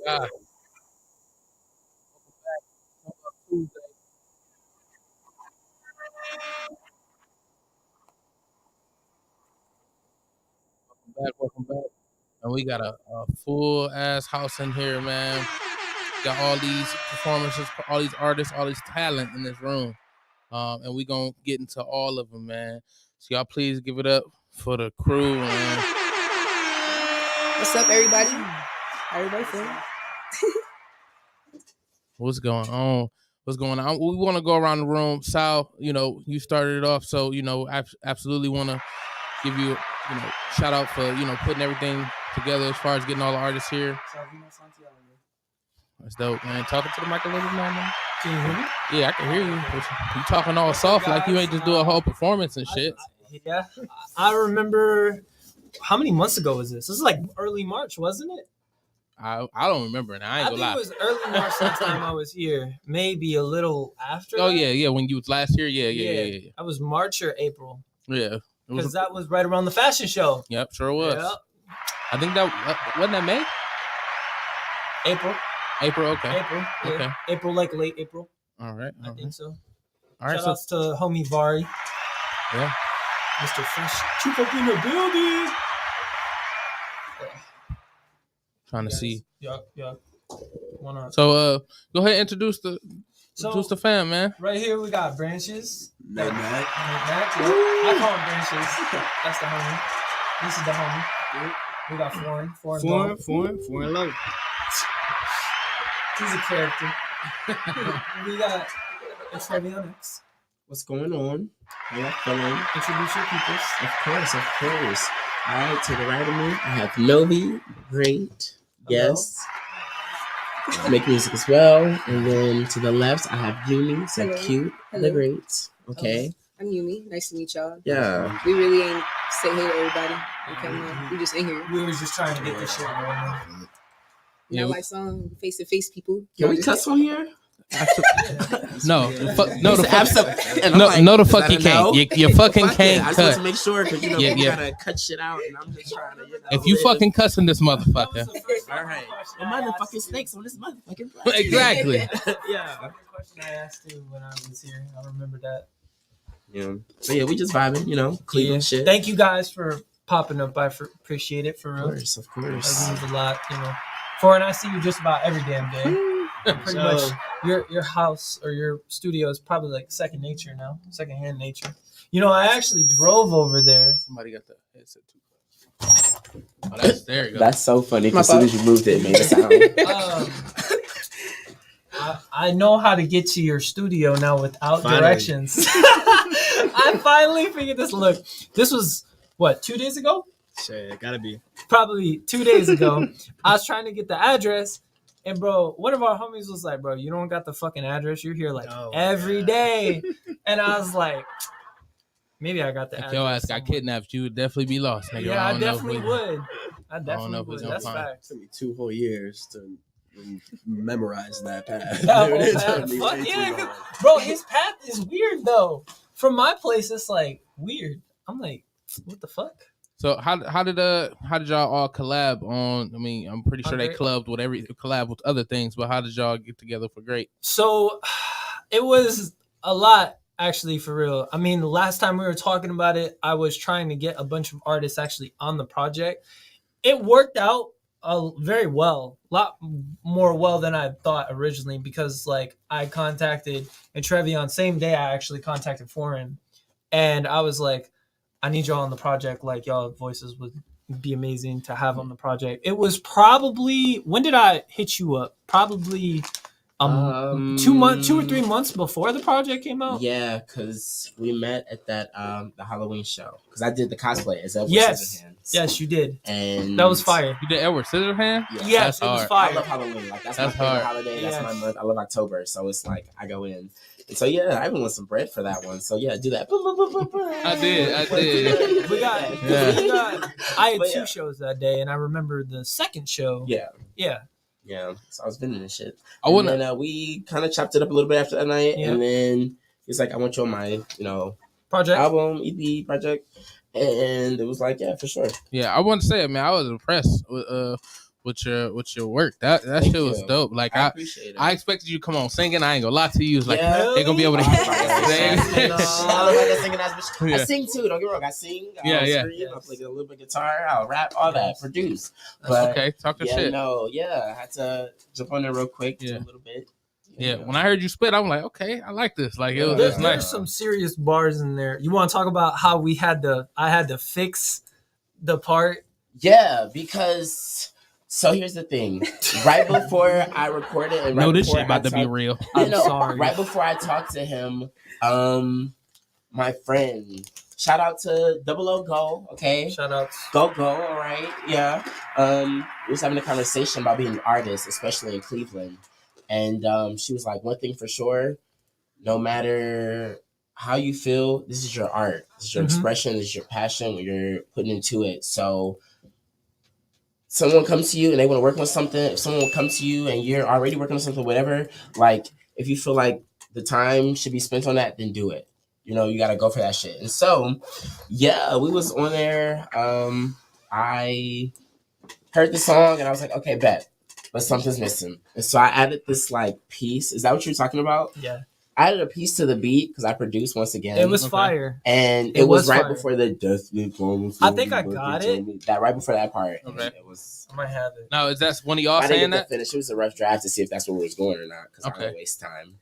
Welcome back. Tuesday. Welcome back. And we got a full ass house in here, man. Got all these performances, all these artists, all this talent in this room. And we gonna get into all of them, man. So y'all please give it up for the crew, man. What's up, everybody? How everybody feeling? What's going on? What's going on? We want to go around the room. Sal, you started it off, so absolutely want to give you, shout out for putting everything together as far as getting all the artists here. Calvino Santiago. That's dope, man. Talking to the mic a little bit more, man. Can you hear me? Yeah, I can hear you. But you talking all soft like you ain't just do a whole performance and shit. Yeah, I remember. How many months ago was this? This is like early March, wasn't it? I don't remember now. I ain't gonna lie. It was early March last time I was here. Maybe a little after. Oh yeah. When you was last year, yeah. That was March or April. Yeah. Because that was right around the fashion show. Yep, sure was. Yep. I think that wasn't that May? April, okay. April, yeah. Okay. April, like late April. All right. I think so. All right. Shout outs to homie Vari. Yeah. Mr. Fresh Troop up in the building. Trying to see. Yeah. So go ahead and introduce the fam, man. Right here we got Branches. Nate Mac. I call him Branches. That's the homie. This is the homie. We got Foreign Low. He's a character. We got Trevion X. What's going on? How y'all feeling? Introduce your peoples. Of course. All right, to the right of me, I have Novi, great, yes. Make music as well. And then to the left, I have Yumi, so Hello. cute, Hello. the great. Okay. I'm Yumi. Nice to meet y'all. Yeah. We really ain't say hey to everybody. We just in here. We was just trying to get this shit going. You know, like some face-to-face people. Can we cuss on here? No, the fuck you can't. You fucking can't I just cut. want to make sure because we gotta cut shit out, and I'm just trying to. If you fucking cussing this motherfucker, all right, the motherfucking snakes on this motherfucking. Exactly. Yeah. Question I asked too when I was here. I remember that. Yeah. So yeah, we just vibing, Cleveland shit. Thank you guys for popping up. I appreciate it for real. Of course. That means a lot, Foreign, I see you just about every damn day. Pretty much, your house or your studio is probably like second nature now, secondhand nature. I actually drove over there. Somebody got the headset too. Oh, there you go. That's so funny. As soon as you moved it, made a sound. I know how to get to your studio now without directions. I finally figured this. Look, this was what, 2 days ago? Shit, gotta be. Probably 2 days ago. I was trying to get the address. And bro, one of our homies was like, bro, you don't got the fucking address. You're here like every day. And I was like, maybe I got the address. If your ass got kidnapped, you would definitely be lost, nigga. Yeah, I definitely would. I definitely would. That's facts. It took me 2 whole years to memorize that path. Fuck yeah. Bro, his path is weird though. From my place, it's like weird. I'm like, what the fuck? So how did y'all all collab on? I mean, I'm pretty sure they collab with other things, but how did y'all get together for Great? So it was a lot, actually, for real. I mean, the last time we were talking about it, I was trying to get a bunch of artists actually on the project. It worked out very well, a lot more well than I thought originally, because like I contacted and Trevion same day I actually contacted Foreign, and I was like, I need y'all on the project. Like, y'all voices would be amazing to have on the project. It was probably, when did I hit you up? Probably 2 or 3 months before the project came out. Yeah, because we met at that the Halloween show. Because I did the cosplay as Edward Scissorhands. Yes, you did. And that was fire. You did Edward Scissorhands? Yeah. Yes, it was fire. I love Halloween. Like that's my favorite holiday. That's my month. I love October, so it's like I go in. And so yeah, I even want some bread for that one. So yeah, do that. I did. We got. I had 2 shows that day, and I remember the second show. Yeah. So I was vending and shit. And we kind of chopped it up a little bit after that night, and then he's like, "I want you on my, project album, EP project," and it was like, "Yeah, for sure." Yeah, I want to say it, man. I was impressed with with your work. That Thank shit was you. dope. Like I I appreciate it. I expected you to come on singing. I ain't gonna lie to you. It's like Yeah. they're gonna be able to hit. I sing too. Don't get me wrong. I sing. I'll scream. I'll play a little bit of guitar. I'll rap. All that. Produce. But okay, talk your shit. I had to jump on there real quick. Do a little bit. Yeah, when I heard you spit, I'm like, okay, I like this. Like, it was There's nice. some serious bars in there. You want to talk about how I had to fix the part? Yeah, because so here's the thing. Right before I recorded, and this shit about to be real. I'm sorry. Right before I talked to him, my friend, shout out to Double O Go, okay? Shout out. Go, all right, yeah. We was having a conversation about being an artist, especially in Cleveland. And she was like, one thing for sure, no matter how you feel, this is your art. This is your expression. This is your passion. What you're putting into it. So someone comes to you and they want to work on something. If someone comes to you and you're already working on something, whatever, like if you feel like the time should be spent on that, then do it. You know, you got to go for that shit. And so, yeah, we was on there. I heard the song and I was like, okay, bet. But something's missing. And so I added this like piece. Is that what you're talking about? Yeah. I added a piece to the beat because I produced once again. It was fire. And it was right fire. before the death. I think I got it. That right before that part. Okay. It was. I might have it. Now, is that one of y'all I didn't saying get that? to finish. It was a rough draft to see if that's where we was going or not. Because I don't want to waste time.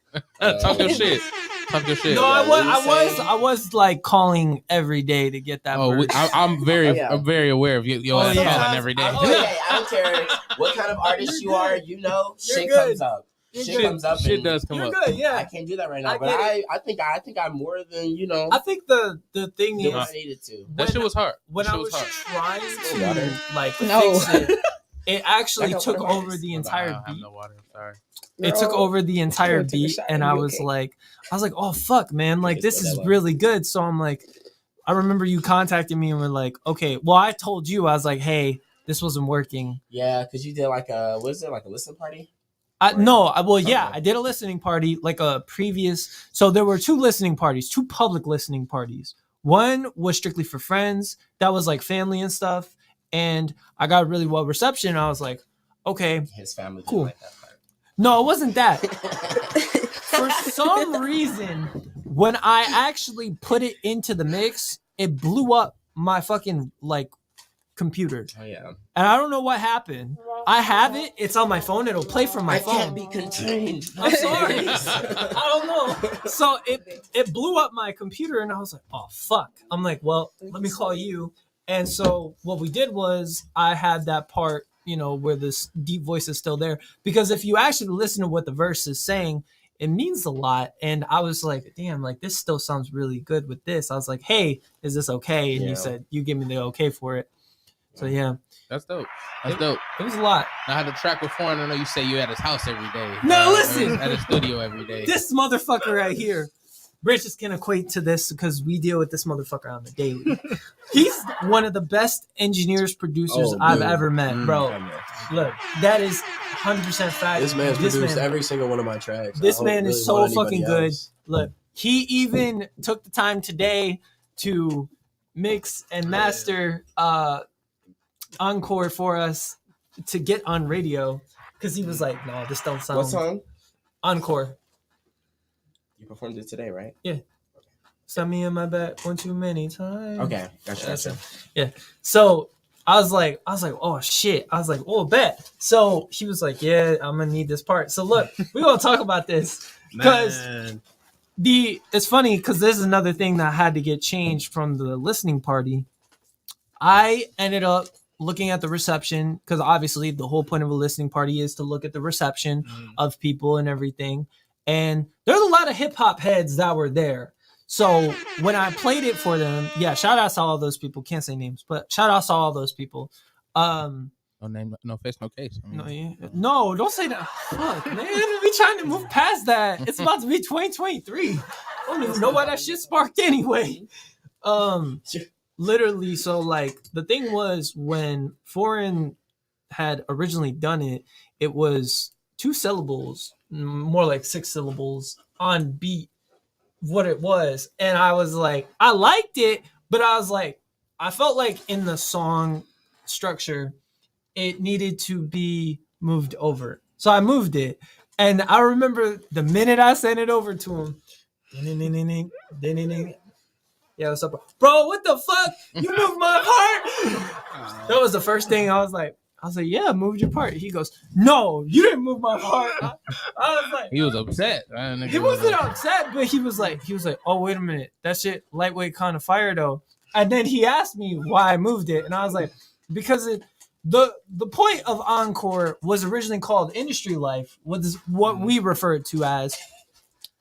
Talk your shit. Talk your shit. No, I was like calling every day to get that. Oh, I'm very aware of you. You're calling every day. I don't care what kind of artist you are. You know, shit comes up. Shit comes up. Shit does come up. Good, yeah. I can't do that right now, but I think I'm more than I think the thing is I needed to. That shit was hard. When I was trying to fix it, it actually took over the entire beat. No water. Sorry. It took over the entire beat, and I was like, oh fuck, man, like this is really good. So I'm like, I remember you contacted me and were like, okay, well, I told you, I was like, hey, this wasn't working. Yeah, because you did like a listening party? I did a listening party, like a previous. So there were two public listening parties. One was strictly for friends. That was like family and stuff. And I got really well reception. I was like, okay, his family cool. Like that part. No, it wasn't that. For some reason, when I actually put it into the mix, it blew up my fucking like computer. Oh yeah. And I don't know what happened. I have it. It's on my phone. It'll play from my phone. I can't be contained. I'm sorry. I don't know. So it blew up my computer, and I was like, oh fuck. I'm like, well, let me call you. And so what we did was I had that part, where this deep voice is still there, because if you actually listen to what the verse is saying, it means a lot. And I was like, damn, like this still sounds really good with this. I was like, hey, is this okay? And you said you gave me the okay for it. So yeah, that's dope. That's dope. It was a lot. I had to track with Foreign. I know you say you at his house every day. No, listen, at his studio every day. This motherfucker right here, Bridges can equate to this because we deal with this motherfucker on the daily. He's one of the best engineers, producers I've ever met, bro. Look, that is 100% fact. This man's produced every single one of my tracks. This man is so fucking good. Look, he even took the time today to mix and master Encore for us to get on radio, because he was like, no, this don't sound. What song? Encore. You performed it today, right? Yeah. Sent me in my back one too many times. Okay, gotcha. Yeah. So I was like, oh shit. I was like, oh, bet. So he was like, yeah, I'm gonna need this part. So look, we're gonna talk about this because it's funny because this is another thing that had to get changed from the listening party. I ended up looking at the reception, because obviously the whole point of a listening party is to look at the reception of people and everything. And there's a lot of hip hop heads that were there. So when I played it for them, shout out to all those people. Can't say names, but shout out to all those people. No name, no face, no case. No, don't say that. Fuck, man. We trying to move past that. It's about to be 2023. I don't even know why that shit sparked anyway. Literally, so like the thing was, when Foreign had originally done it, it was 2 syllables, more like 6 syllables on beat, what it was. And I was like, I liked it, but I was like, I felt like in the song structure, it needed to be moved over. So I moved it. And I remember the minute I sent it over to him, ding, ding, ding. Yeah, what's up, bro? What the fuck? You moved my part? That was the first thing I was like, yeah, I moved your part. He goes, no, you didn't move my part. I was like, he was upset. He wasn't upset, but he was like, oh, wait a minute. That shit lightweight kind of fire though. And then he asked me why I moved it. And I was like, because the point of Encore was originally called Industry Life, was what we referred to as.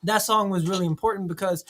That song was really important because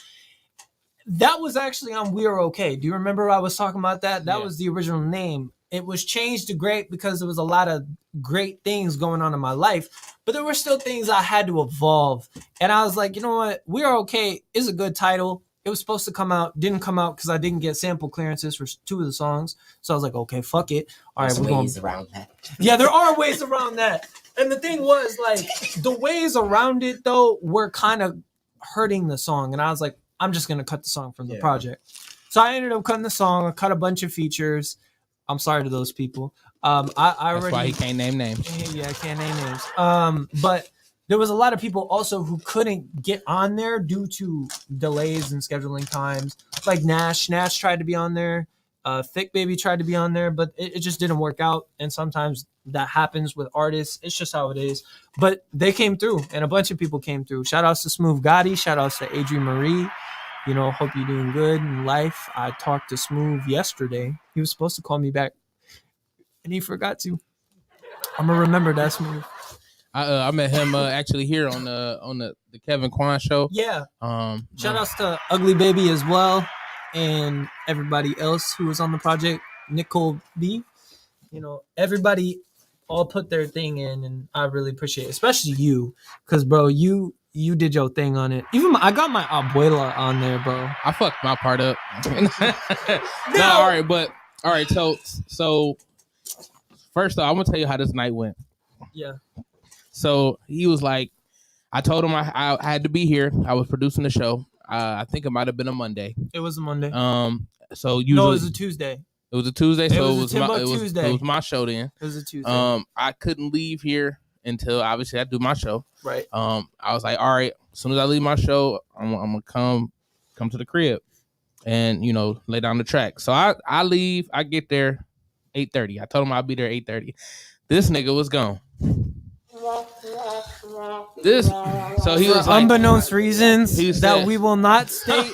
that was actually on We Are Okay. Do you remember I was talking about that? That was the original name. It was changed to Great because there was a lot of great things going on in my life, but there were still things I had to evolve. And I was like, you know what? We Are Okay is a good title. It was supposed to come out, didn't come out because I didn't get sample clearances for 2 of the songs. So I was like, okay, fuck it. All right, we're going around that. Yeah, there are ways around that. And the thing was, like, the ways around it though were kind of hurting the song. And I was like, I'm just gonna cut the song from the project. So I ended up cutting the song. I cut a bunch of features. I'm sorry to those people. That's why he can't name names. Yeah, I can't name names. But there was a lot of people also who couldn't get on there due to delays in scheduling times. Like Nash. Nash tried to be on there. Thick Baby tried to be on there, but it just didn't work out. And sometimes that happens with artists. It's just how it is. But they came through, and a bunch of people came through. Shout outs to Smooth Gotti. Shout outs to Adrian Marie. You know, hope you're doing good in life. I talked to Smooth yesterday. He was supposed to call me back, and he forgot to. I'm gonna remember that, Smooth. I met him actually here on the Kevin Kwan show. Yeah. Shout outs to Ugly Baby as well, and everybody else who was on the project. Nicole B. You know, everybody all put their thing in, and I really appreciate it, especially you, because bro, you did your thing on it. Even I got my abuela on there, bro. I fucked my part up. No, all right. So first off, I'm gonna tell you how this night went. Yeah. So he was like, I told him I had to be here. I was producing the show. I think it might have been a Monday. It was a Monday. So usually no, it was a Tuesday. It was a Tuesday, so it was TimbukTuesday. my show then. It was a Tuesday. I couldn't leave here until obviously I do my show. Right. I was like, all right, as soon as I leave my show, I'm gonna come to the crib and lay down the track. So I leave, I get there 8:30. I told him I'll be there 8:30. This nigga was gone. So he was like, unbeknownst reasons that we will not state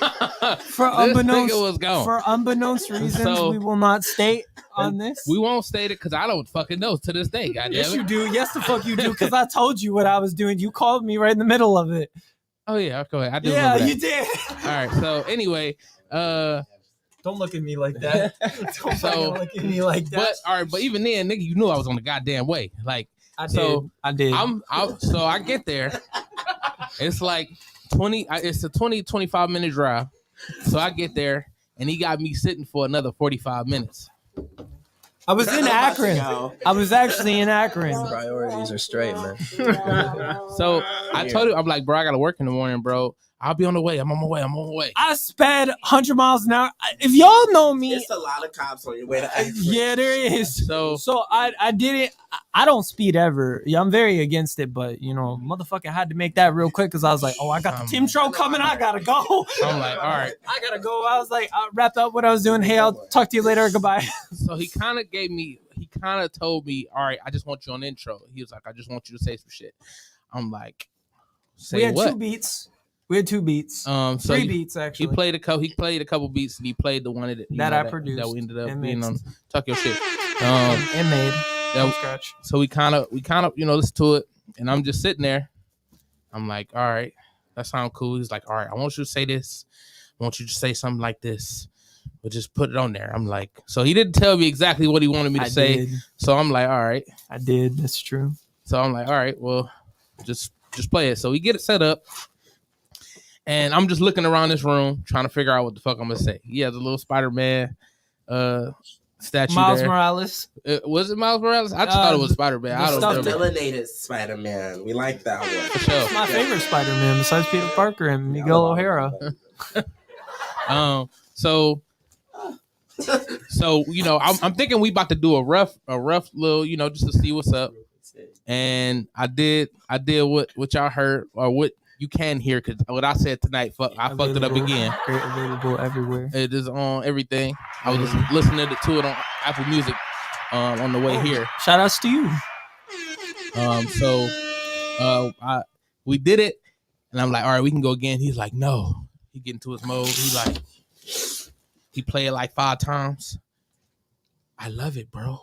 for unbeknownst reasons we will not state on this. We won't state it because I don't fucking know to this day. Goddamn yes, it. you do. Yes, the fuck you do. Because I told you what I was doing. You called me right in the middle of it. Oh yeah, go ahead. I did. Yeah, remember that. you did. All right. So anyway, don't look at me like that. Don't fucking look at me like that. But all right, but even then, nigga, you knew I was on the goddamn way. Like I did. So I get there. It's like 20. It's a 25 minute drive. So I get there, and he got me sitting for another 45 minutes. I was in Akron. I was actually in Akron. Priorities are straight, man. So I told him, I'm like, bro, I gotta work in the morning, bro. I'll be on the way. I'm on my way. I sped 100 miles an hour. If y'all know me, it's a lot of cops on your way to Akron. Yeah, there is. So I did it. I don't speed ever. Yeah, I'm very against it, but motherfucker had to make that real quick because I was like, oh, I got the Tim show coming. I gotta go. I'm like, all right, I gotta go. I was like, I wrapped up what I was doing. Hey, I'll talk to you later. Goodbye. So he kind of told me, all right, I just want you on the intro. He was like, I just want you to say some shit. I'm like, say we had what? 2 beats. We had 2 beats. So 3 beats actually. He played a couple beats, and he played the one that I produced. That we ended up being on. Talk your shit. And made. From scratch. So we kind of listen to it, and I'm just sitting there. I'm like, all right, that sounds cool. He's like, all right, I want you to say this. I want you to say something like this. But just put it on there. I'm like, so he didn't tell me exactly what he wanted me to say. Did. So I'm like, all right. I did. That's true. So I'm like, all right, well, just play it. So we get it set up. And I'm just looking around this room trying to figure out what the fuck I'm gonna say. He has a little Spider-Man statue Miles there. Morales. Was it Miles Morales? I just thought it was Spider-Man. I don't know. Melanated Spider-Man. We like that one. For sure. It's my favorite Spider-Man besides Peter Parker and Miguel O'Hara. So So I'm thinking we about to do a rough little, just to see what's up. And I did what y'all heard or what you can hear, because what I said tonight, I fucked it up again. Available everywhere. It is on everything. I was listening to it on Apple Music on the way here. Shout outs to you. We did it, and I'm like, all right, we can go again. He's like, no. He get into his mode. He played it like 5 times. I love it, bro.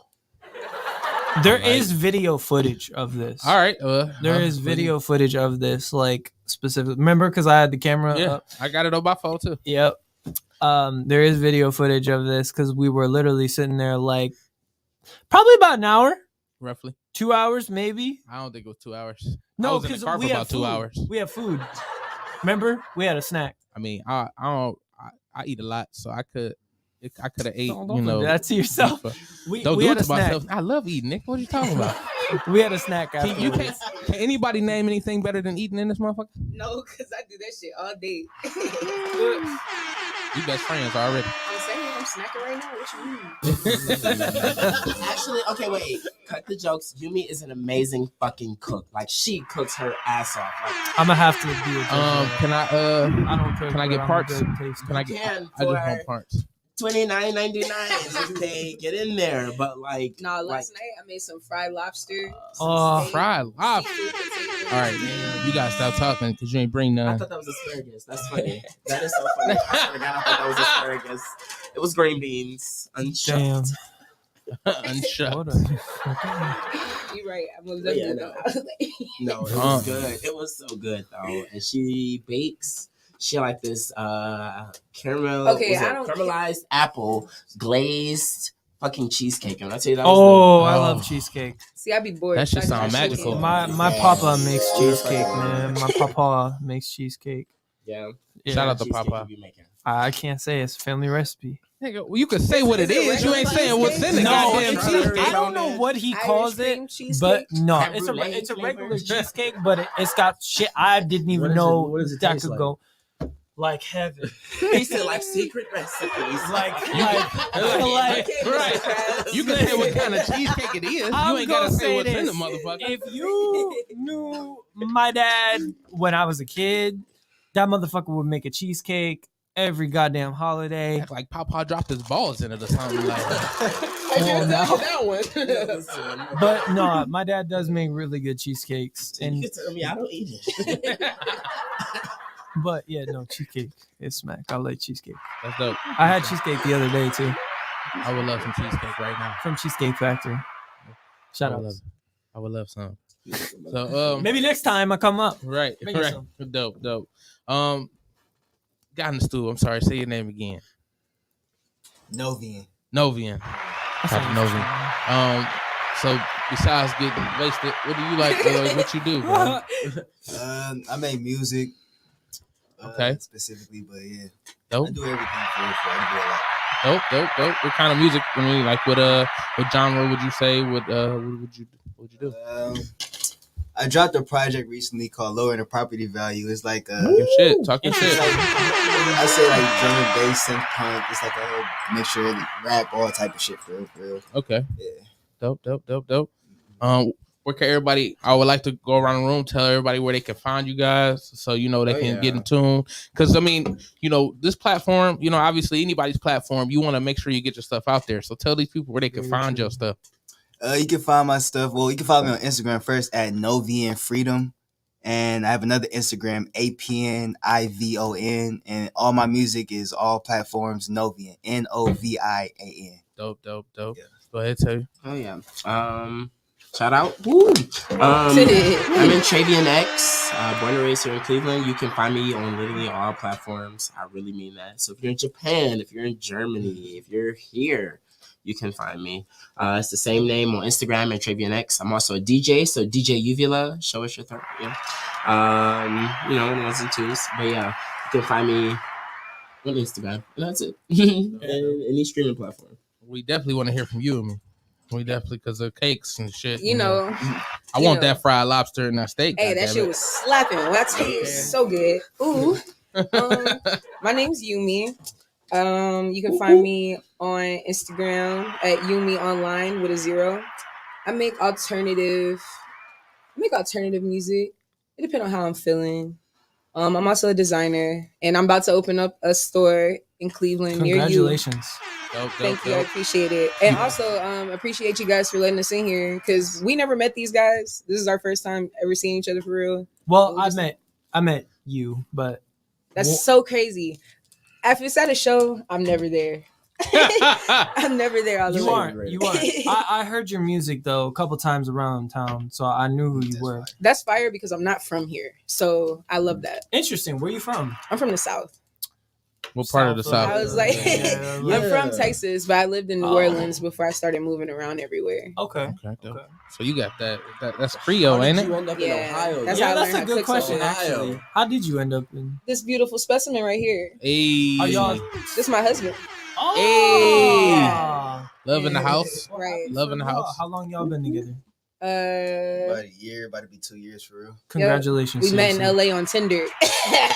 There is video footage of this. All right. There is video footage of this, like specific. Remember, because I had the camera up. I got it on my phone too. Yep. There is video footage of this because we were literally sitting there like probably about an hour. Roughly. 2 hours, maybe. I don't think it was 2 hours. No, because we for had about 2 hours. We had food. Remember, we had a snack. I mean, I eat a lot, so I could have ate. Don't do that to yourself. Don't do it to myself. I love eating, Nick. What are you talking about? We had a snack after. Can anybody name anything better than eating in this motherfucker? No, because I do that shit all day. You best friends already. I'm saying I'm snacking right now. What you mean? Actually, okay, wait. Cut the jokes. Yumi is an amazing fucking cook. Like, she cooks her ass off. Like, I'm gonna have to do it. Can I don't cook, can I get parts? Can I get? can I just want parts. $29.99. Okay, get in there. But like, no, last night I made some fried lobster. Fried lobster. All right, you gotta stop talking because you ain't bring none. I thought that was asparagus. That's funny. That is so funny. I swear to God, I thought that was asparagus. It was green beans. Unshucked. Unshucked. You're right. I'm gonna No, it was good. It was so good though. And she bakes. She like this caramelized apple glazed fucking cheesecake. And I tell you that. I love cheesecake. See, I'd be bored. That shit sound magical. My papa makes cheesecake, man. My papa makes cheesecake. Yeah. Shout out to Papa. I can't say it's a family recipe. Nigga, well, you can say what it is. You ain't saying what's in the goddamn cheesecake. I don't know what he calls it, but no, it's a regular cheesecake, but it's got shit I didn't even know that could go. Like heaven. He said like secret recipes. Like right. You can say what kind of cheesecake it is. You ain't gotta say what's in the motherfucker. If you knew my dad when I was a kid, that motherfucker would make a cheesecake every goddamn holiday. Like Papa dropped his balls in it or something like that. But no, my dad does make really good cheesecakes. And you can tell me I don't eat it. But yeah, no, cheesecake is smack. I like cheesecake. That's dope. I had cheesecake the other day too. I would love some cheesecake right now. From Cheesecake Factory. Shout out. I would love some. So maybe next time I come up. Right. Dope. Guy in the stool. I'm sorry. Say your name again. Novian. Novian. So besides getting wasted, what do you like? What you do, bro? I make music. Okay. Specifically, but yeah. Dope. I do everything for it. I do a lot. Dope. What kind of music? I mean, like what genre would you say? What would you do? I dropped a project recently called Lowering the Property Value. It's like talking shit. Like, I say like drum and bass, synth punk. It's like a whole mixture of rap, all type of shit for real. Okay. Yeah. Dope. Where can everybody? I would like to go around the room, tell everybody where they can find you guys, so they can get in tune. Because I mean, this platform, obviously anybody's platform, you want to make sure you get your stuff out there. So tell these people where they can find your stuff. You can find my stuff. Well, you can follow me on Instagram first at Novian Freedom, and I have another Instagram APNIVON, and all my music is all platforms Novian NOVIAN. Dope. Yeah. Go ahead, Terry. Oh yeah. Shout out. Woo. I'm in Travian X, born and raised here in Cleveland. You can find me on literally all platforms. I really mean that. So if you're in Japan, if you're in Germany, if you're here, you can find me. It's the same name on Instagram at Travian X. I'm also a DJ, so DJ Uvula. Show us your third. Yeah. Ones and twos. But yeah, you can find me on Instagram, and that's it. And any streaming platform. We definitely want to hear from you. We definitely, because of cakes and shit. I want that fried lobster and that steak. Hey, that shit was slapping. Well, I tell you, it's so good. Ooh. My name's Yumi. You can find me on Instagram at Yumi Online with a 0. I make alternative music. It depends on how I'm feeling. I'm also a designer, and I'm about to open up a store in Cleveland near you. Congratulations. Thank you. I appreciate it. And also appreciate you guys for letting us in here because we never met these guys. This is our first time ever seeing each other for real. Well, I met you, but that's so crazy. If it's at a show, I'm never there. I'm never there all the way. You aren't. I heard your music though a couple times around town, so I knew who you were. That's fire because I'm not from here, so I love that. Interesting. Where you from? I'm from the South. What part of the South? I was like, I'm from Texas, but I lived in New Orleans before I started moving around everywhere. Okay. So you got that's Creole, ain't it? You end up in Ohio. That's a good question. Actually, how did you end up in this beautiful specimen right here? Hey, are y'all? This is my husband. Oh, hey. Love in the house. Right. Love in the house. How long y'all been together? About a year, about to be 2 years for real. Congratulations. We met in LA on Tinder.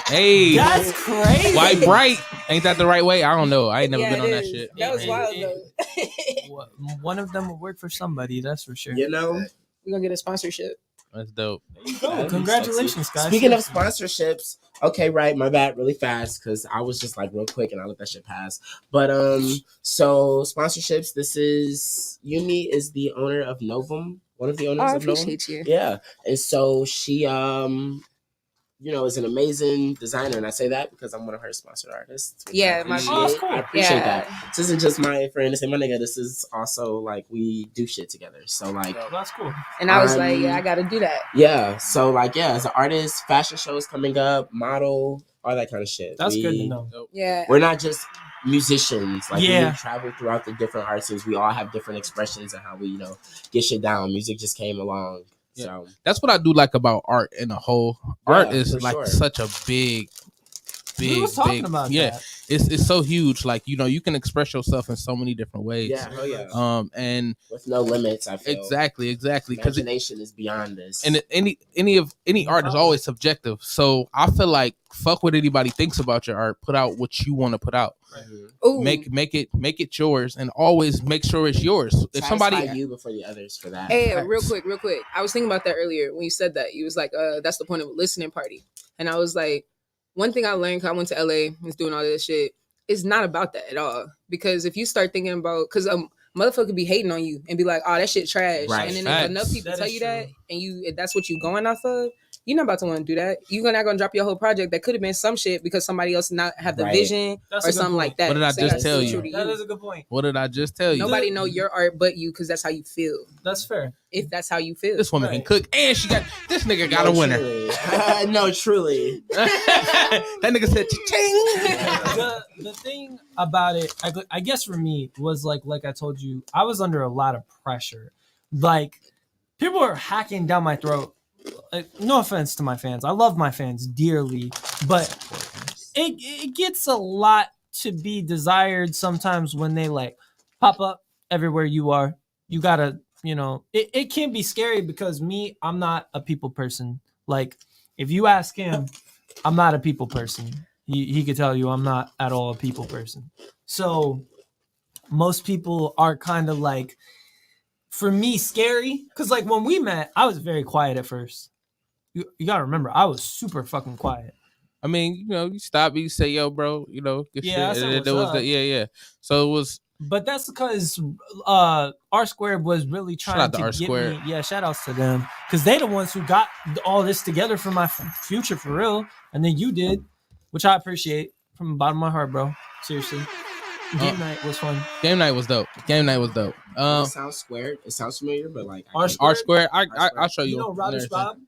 Hey, that's crazy. White bright. Ain't that the right way? I don't know. I ain't never been on that shit. That was wild though. One of them will work for somebody, that's for sure. You know, we're gonna get a sponsorship. That's dope. There you go. Congratulations, guys. Speaking of sponsorships, okay, right, my bad, really fast, because I was just like real quick and I let that shit pass. But so sponsorships, this is Yumi is the owner of Novum, one of the owners I of Novum. appreciate you. Yeah. And so she is an amazing designer, and I say that because I'm one of her sponsored artists. Yeah, I appreciate that. This isn't just my friend, this ain't my nigga. This is also like we do shit together. So like, that's cool. And I was like, yeah, I got to do that. Yeah. So like, yeah, as an artist, fashion shows coming up, model, all that kind of shit. That's good to know. Yeah, we're not just musicians. Like Yeah. we travel throughout the different art scenes. We all have different expressions of how we get shit down. Music just came along. Yeah. So That's what I do like about art in a whole. Art Yeah, is for like sure. such a big We was talking about that. It's so huge. Like you can express yourself in so many different ways. Yeah, hell yeah. And with no limits, I feel exactly because imagination is beyond this. and any art is always subjective. So I feel like fuck what anybody thinks about your art. Put out what you want to put out. Ooh. Make it yours, and always make sure it's yours. If somebody Satisfy you before the others for that. Hey, real quick. I was thinking about that earlier when you said that. You was like, that's the point of a listening party. And I was like, one thing I learned 'cause I went to LA and was doing all this shit, it's not about that at all. Because if you start thinking about, because motherfucker be hating on you and be like, oh, that shit trash. Right. And then Facts. if enough people That tell is you true. that, and if that's what you going off of, you're not about to want to do that. You're not going to drop your whole project that could have been some shit because somebody else not have the Right. vision That's or a good something point. like that. What did I So just that's tell so you? true to That is a good point. What did I just tell you? Nobody know your art but you because that's how you feel. That's fair. If that's how you feel. This woman can Right. cook, and this nigga got a winner. Truly. No, truly. That nigga said, "Ching." The thing about it, I guess for me, was like I told you, I was under a lot of pressure. Like, people are hacking down my throat. Like, no offense to my fans. I love my fans dearly, but it gets a lot to be desired sometimes when they like pop up everywhere you are. You gotta, it can be scary because I'm not a people person. Like, if you ask him, I'm not a people person. He could tell you I'm not at all a people person. So most people are kind of like, for me, scary. Because like when we met, I was very quiet at first. You gotta remember, I was super fucking quiet. I mean, you stop, you say, yo, bro, good Yeah, I shit. said And what's there was up. yeah. So it was. But that's because R Squared was really Shout trying out to to R get Squared. me. Yeah, shout outs to them. Because they the ones who got all this together for my future for real. And then you did, which I appreciate from the bottom of my heart, bro. Seriously. Game night was fun. Game night was dope. It sounds squared. It sounds familiar, but like R R Square. R-Squared. I'll show you. You know Robert's Bob?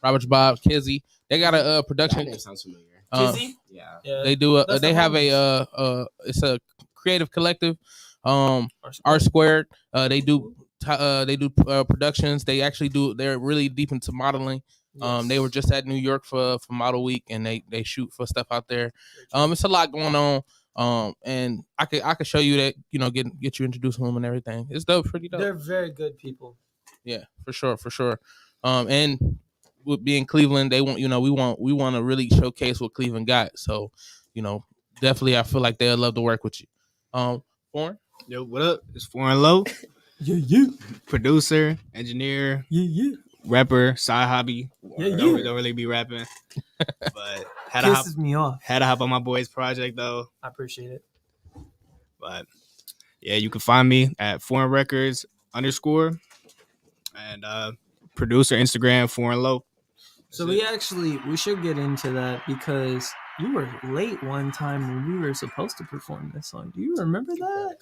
Robert's Bob, Kizzy. They got a that production. name sounds familiar. Kizzy? Yeah. They do. That's They the have homies. it's a creative collective. R Squared. They do productions. They actually do. They're really deep into modeling. They were just at New York for Model Week, and they shoot for stuff out there. It's a lot going on. And I could show you that. Get you introduced to them and everything. It's dope. Pretty dope. They're very good people. Yeah, for sure. And with being Cleveland, they want we want to really showcase what Cleveland got. So, definitely, I feel like they'll love to work with you. Foreign? Yo, what up? It's Foreign Low. Yeah. Producer, engineer, rapper, side hobby. Don't really be rapping. But Pisses me off. Had to hop on my boy's project though. I appreciate it. But yeah, you can find me at Foreign Records _ and producer Instagram Foreign Low. So we should get into that because you were late one time when we were supposed to perform this song. Do you remember that?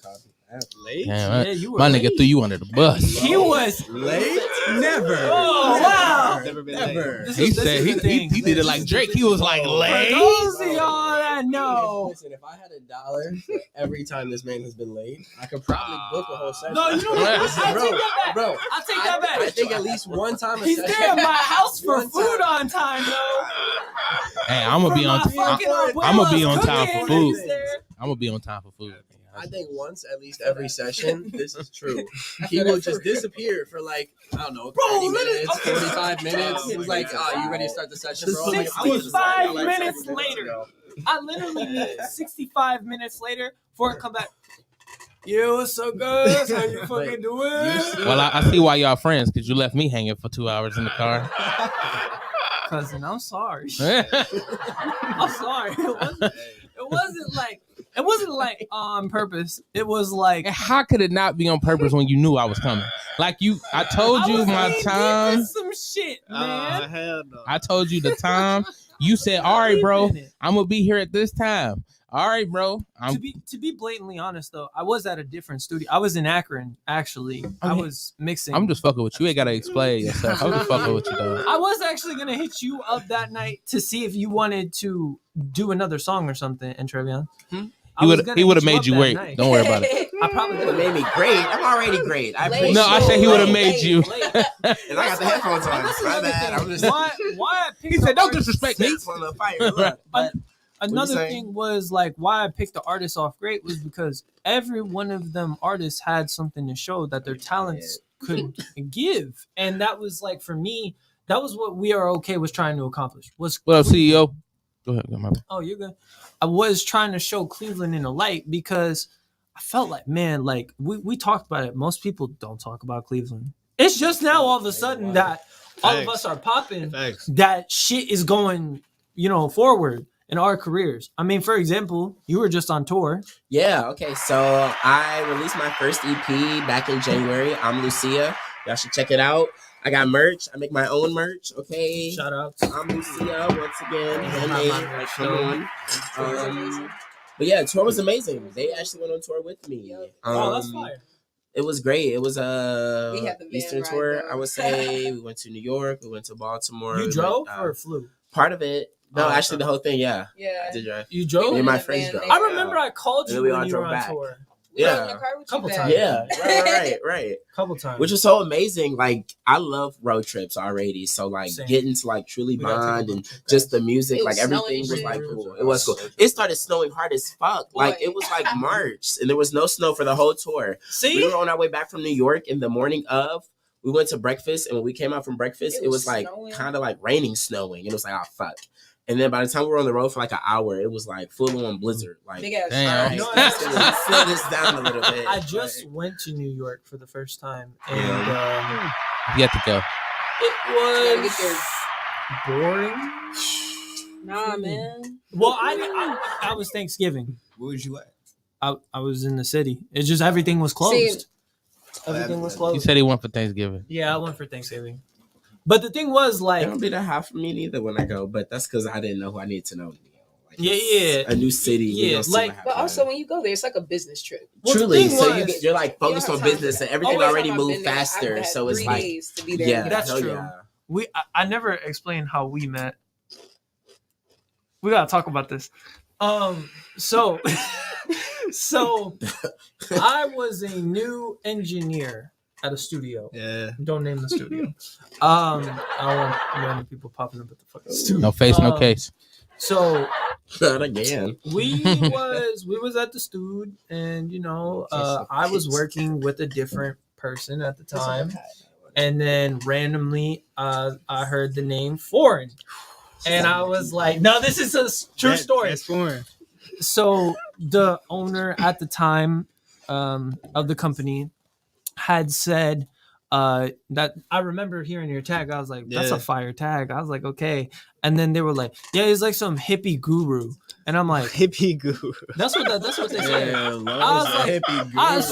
Late? Yeah, you were my late. nigga threw you under the bus. He was late? Never. Oh wow! Never been Never. late. He said he did it like Drake. He was like For late. those of y'all that know, Listen, if I had $1 for every time this man has been late, I could probably book a whole session. no, you know what? I take that back. Bro, I take that back. I think at least one time a He's session. there at my house for One food time. on time, though. Hey, I'm gonna be on. I'm gonna be on time for food. I'm gonna be on time for food. I think once at least every session, this is true. He will just disappear for like, I don't know, 30 minutes, 45 minutes. He was like, oh, you ready to start the session, bro? I'm like, I was 65 minutes later. I literally need 65 minutes later for it to come back. Yo, what's so good? How you fucking doing? Well, I see why y'all friends, because you left me hanging for 2 hours in the car. Cousin, I'm sorry. I'm sorry. It wasn't like on purpose. It was like, how could it not be on purpose when you knew I was coming? Like I told you my time. Some shit, man. Hell no. I told you the time. You said, "All right, bro, I'm gonna be here at this time." All right, bro. To be blatantly honest, though, I was at a different studio. I was in Akron, actually. I was mixing. I'm just fucking with you. You ain't gotta explain yourself. I'm just fucking with you, though. I was actually gonna hit you up that night to see if you wanted to do another song or something. And Trevion, He would have made you wait. Night. Don't worry about it. I probably would have made me great. I'm already great. I said he would have made you. And I got the headphones on. My bad. I'm just. Why I picked He said, "Don't disrespect me." On the fire. Look, but another thing was like why I picked the artists off great was because every one of them artists had something to show that their talents could give, and that was like for me, that was what We Are Okay was trying to accomplish. What up, CEO? Go ahead, my bad. Oh, you're good. I was trying to show Cleveland in a light because I felt like, man, like we talked about it. Most people don't talk about Cleveland. It's just now all of a sudden that all of us are popping. That shit is going, forward in our careers. I mean, for example, you were just on tour. Yeah. Okay. So I released my first EP back in January. I'm Lucia. Y'all should check it out. I got merch. I make my own merch. Okay. Shout out. I'm Lucia once again. Handmade. Come on. But yeah, tour was amazing. They actually went on tour with me. Oh, that's fire. It was great. It was We had the Eastern van tour. ride, though. I would say we went to New York. We went to Baltimore. You drove or flew? Part of it. No, actually, the whole thing. Yeah. Yeah. I did drive. You drove? Me and my friends drove. I remember I called you And then we when all you were drove on back. tour. Yeah. Couple times. Yeah. Right. Couple times. Which was so amazing. Like, I love road trips already. So, like, Same. getting to, like, truly We gotta take a bond road and trip, just the music, It like, was everything snowing was, like, shit. cool. It was cool. It started snowing hard as fuck. Like, it was, like, March. And there was no snow for the whole tour. See? We were on our way back from New York in the morning of. We went to breakfast. And when we came out from breakfast, it was like, kind of, like, raining, snowing. And it was like, oh, fuck. And then by the time we were on the road for like an hour, it was like full on blizzard. Like, Big ass damn. slow this down a little bit. I just went to New York for the first time, and You have to go. it was boring. Nah, man. Well, I was Thanksgiving. Where was you at? I was in the city. It's just everything was closed. Everything was closed. He said he went for Thanksgiving. Yeah, I went for Thanksgiving. But the thing was, It like, don't be that hot for me neither when I go, but that's because I didn't know who I needed to know. Like, yeah, a new city. Yeah, see like, what But happens. also when you go there, it's like a business trip. Truly, thing so was- you're like focused on business and everything Always already time I've moved been there, faster. I've had So it's 3 like, days to be there. yeah, That's hell true. yeah. I never explained how we met. We gotta talk about this. So I was a new engineer at a studio. Yeah. Don't name the studio. I don't want random people popping up at the fucking studio. No face, no case. So Not again. we was at the studio, and I was working with a different person at the time, and then randomly I heard the name Foreign, and I was like, "No, this is a true story." That's foreign. So the owner at the time of the company had said that I remember hearing your tag. I was like, that's Yeah. a fire tag. I was like, okay. And then they were like, yeah, he's like some hippie guru. And I'm like, hippie guru. That's what they said. Yeah, I was like, hippie guru.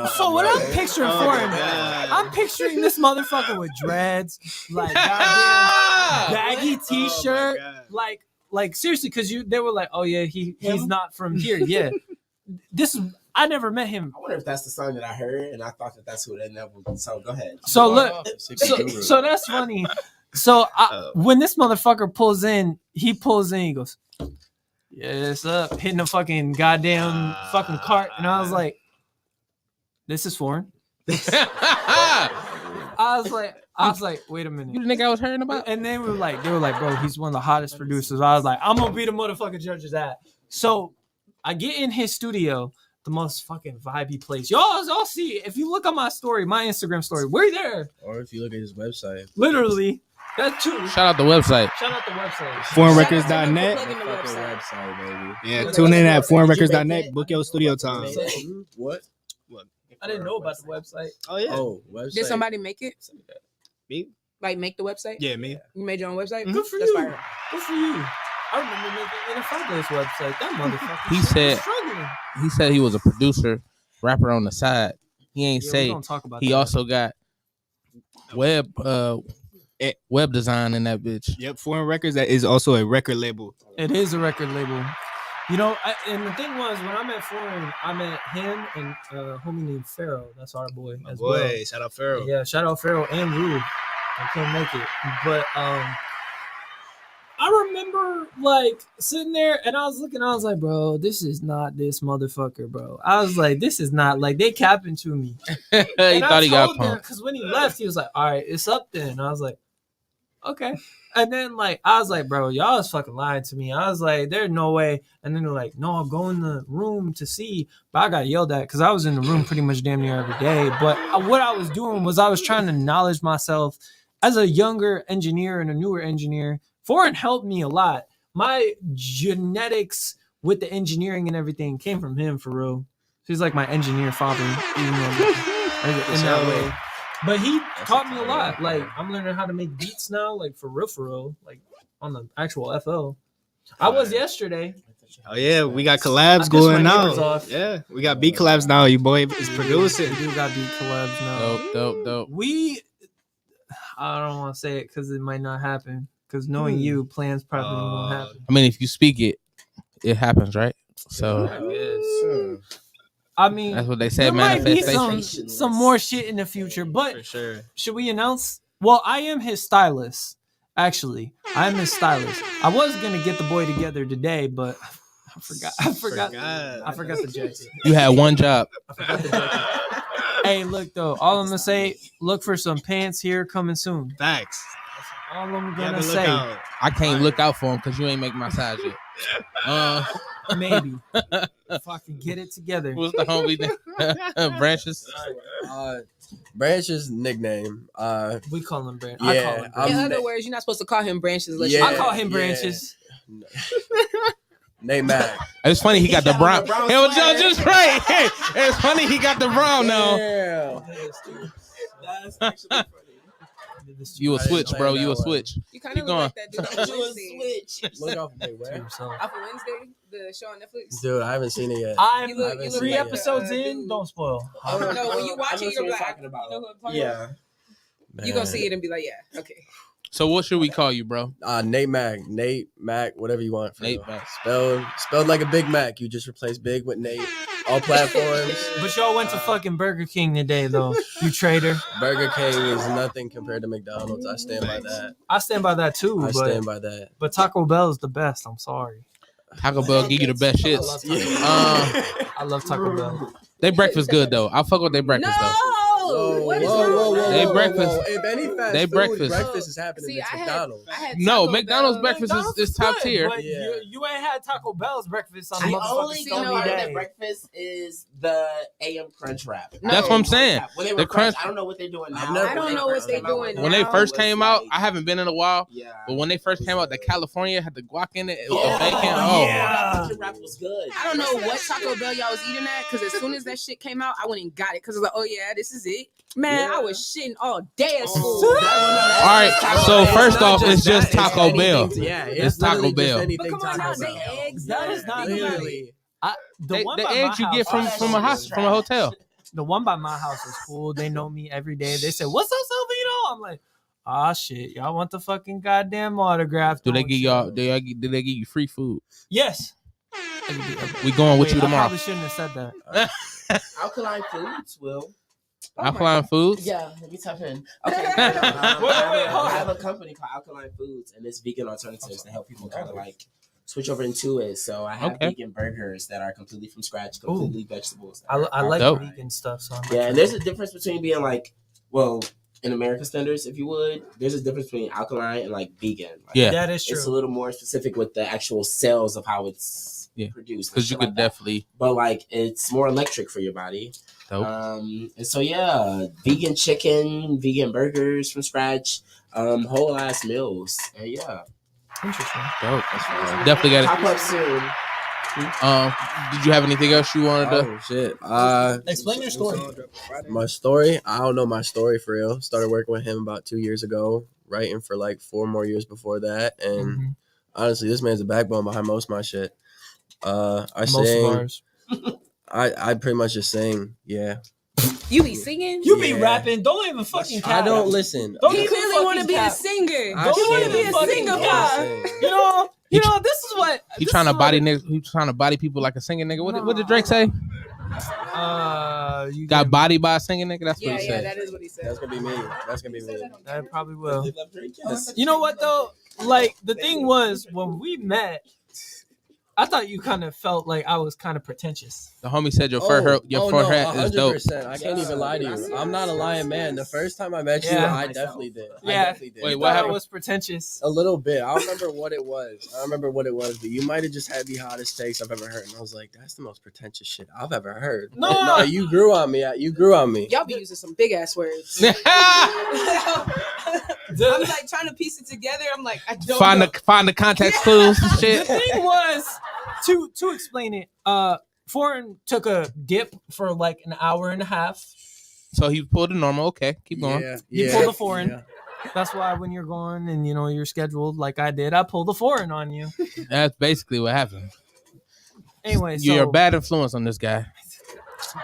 so what I'm picturing Oh, for him, God. I'm picturing this motherfucker with dreads, like goddamn baggy t-shirt, like seriously, because they were like, oh yeah, he's not from here. Yeah, this is. I never met him. I wonder if that's the song that I heard, and I thought that that's who that never. So go ahead. So look, so that's funny. So when this motherfucker pulls in, he goes, yes up, hitting a fucking goddamn fucking cart, and I was like, this is foreign. I was like, wait a minute. You the nigga I was hearing about? And they were like, bro, he's one of the hottest producers. I was like, I'm gonna be the motherfucking judge's at. So I get in his studio, the most fucking vibey place. Y'all see, if you look on my story, my Instagram story, we're there. Or if you look at his website. Literally. That too. Shout out the website. Shout out the website. Foreignrecords.net. Website, baby. Yeah, tune in at foreignrecords.net. Book your studio time. What? I didn't know about the website. Oh yeah. Oh, website. Did somebody make it? Me? Like make the website? Yeah, me. You made your own website? Good for That's you. fire. Good for you. I remember making an NFL Place website. That motherfucker. He said he was a producer, rapper on the side. He ain't Yeah, we say gonna talk about he that. also got web design in that bitch. Yep, Foreign Records, that is also a record label. It is a record label. You know, and the thing was, when I met Foreign, I met him and a homie named Pharaoh. That's our boy as well. Shout out Pharaoh. Yeah, shout out Pharaoh and Rue. I couldn't make it. But I remember like sitting there and I was looking, I was like, bro, this is not this motherfucker, bro. I was like, this is not like they capping to me. He thought he got pumped. Because when he left, he was like, all right, it's up then. And I was like, okay. And then like I was like, bro, y'all is fucking lying to me. I was like, there's no way. And then they're like, no, I'll go in the room to see. But I got yelled at because I was in the room pretty much damn near every day. But what I was doing was I was trying to knowledge myself as a younger engineer and a newer engineer. Foreign helped me a lot. My genetics with the engineering and everything came from him for real. He's like my engineer father, even though in that way. But he taught me a lot. Like I'm learning how to make beats now, like for real, like on the actual FL. I was yesterday. Oh yeah, we got collabs I pissed going my now. neighbors off. Yeah, we got beat collabs now. You boy is producing. We do got beat collabs now. Dope. I don't want to say it because it might not happen. Because knowing you, plans probably won't happen. I mean, if you speak it, it happens, right? So I mean, that's what they say. There might be Manifestation. some more shit in the future, but For sure. should we announce? Well, I am his stylist. Actually, I am his stylist. I was gonna get the boy together today, but I forgot the jacket. You had one job. Hey, look though. All I'm gonna say, look for some pants here coming soon. Facts. That's all I'm You gonna have to look say. out. I can't look out for him because you ain't make my size yet. Maybe. If I can get it together. What's the homie name? Branches? Branches nickname. We call him Branches. Yeah, I call him In Branches. other words, you're not supposed to call him Branches. Unless Yeah, I call him Branches. Nate Mac. It's funny he got the brown. It was just right. Hey, it's funny he got the brown now. Yeah. That's actually funny. You a switch, bro. You a switch. You kind Keep of going. look like that dude on Wednesday. Look off of where? Off of Wednesday, the show on Netflix. Dude, I haven't seen it yet. I'm You look 3 like episodes that, in. Don't spoil. No, when you watch I know it, you're what like, talking about. you know who I'm talking Yeah. about? You're gonna see it and be like, yeah, okay. So what should we call you, bro? Nate Mac, whatever you want. For Nate real. Mac. Spelled like a Big Mac. You just replace Big with Nate. All platforms. But y'all went to fucking Burger King today, though. You traitor. Burger King is nothing compared to McDonald's. I stand by that. I stand by that too. I but, stand by that. But Taco Bell is the best. I'm sorry. Taco Bell give you the best shits. I love Taco Bell. They breakfast good though. I fuck with their breakfast though. Whoa, what is whoa, wrong whoa, with whoa, They whoa, breakfast. whoa. If any fast They food, breakfast. is happening, See, it's I had McDonald's. No, Taco McDonald's Bell. breakfast McDonald's is top good, tier. But you ain't had Taco Bell's breakfast on The the only motherfucking part stormy of day. their breakfast is the AM Crunch Wrap. That's what I'm saying. When they The were crunch, crunch. I don't know what they're doing now. I don't know what they're doing When they now. first came out, I haven't been in a while. Yeah. But when they first came out, the California had the guac in it. The Yeah. bacon. Oh, Oh, that Crunch Wrap was good. I don't know what Taco Bell y'all was eating at, because as soon as that shit came out, I went and got it, because I was like, oh yeah, this is it. Man, I was shitting all day at school. all right. So first off, it's just Taco Bell. Yeah, It's Taco Bell. But come on now, they eggs. That is not literally. The eggs you get from a house, from a hotel. The one by my house is cool. They know me every day. They say, "What's up, Calvino?" I'm like, "Ah, shit, y'all want the fucking goddamn autograph?" Do they give y'all? Do they give you free food? Yes. We going with you I tomorrow. probably shouldn't have said that. Alkaline Foods will. Alkaline Foods. Yeah, let me type in. Okay. I have a company called Alkaline Foods, and it's vegan alternatives to help people kind of like switch over into it. So I have vegan burgers that are completely from scratch, completely vegetables. I like Dope. vegan stuff. So Yeah, and there's a difference between being like, well, in American standards, if you would, there's a difference between alkaline and like vegan. Like, Yeah, that is true. It's a little more specific with the actual cells of how it's produced. Because you could definitely. But like, it's more electric for your body. Dope. And so yeah, vegan chicken, vegan burgers from scratch, whole ass meals, and yeah. Interesting. Dope. Definitely got it. Pop up soon. Did you have anything else you wanted to? Oh shit. Explain your story. My story? I don't know my story for real. Started working with him about 2 years ago, writing for like 4 more years before that. And honestly, this man's the backbone behind most of my shit. I Most sing. of ours. I pretty much just sing. Yeah. You be singing? You be rapping. Don't even fucking cap. I don't listen. Don't He even really want to fucking be a cap. singer. I He want to sing. be a Fucking singer, cap. pop. You know, this is what He this trying to is body what- niggas. He trying to body people like a singing nigga. What did Drake say? You Got bodied by a singing nigga. That's what he Yeah, said. that is what he said. That's gonna be me. That's gonna be me. That probably will. You know what though? Like the thing was when we met, I thought you kind of felt like I was kind of pretentious. The homie said your forehead is dope. 100%. I can't even lie to you. I'm not a lying man. The first time I met you, Yeah. I definitely did. Yeah. Wait, You what thought I happened? was pretentious. A little bit. I don't remember what it was. But you might have just had the hottest takes I've ever heard. And I was like, that's the most pretentious shit I've ever heard. No. You grew on me. You grew on me. Y'all be using some big ass words. I'm like trying to piece it together. I'm like, I don't know. Find the context clues and The shit. thing was to explain it. Foreign took a dip for like an hour and a half. So he pulled the normal. Okay, keep going. He pulled the foreign. That's why when you're going and you're scheduled like I did, I pulled the foreign on you. That's basically what happened. Anyway, so You're a bad influence on this guy.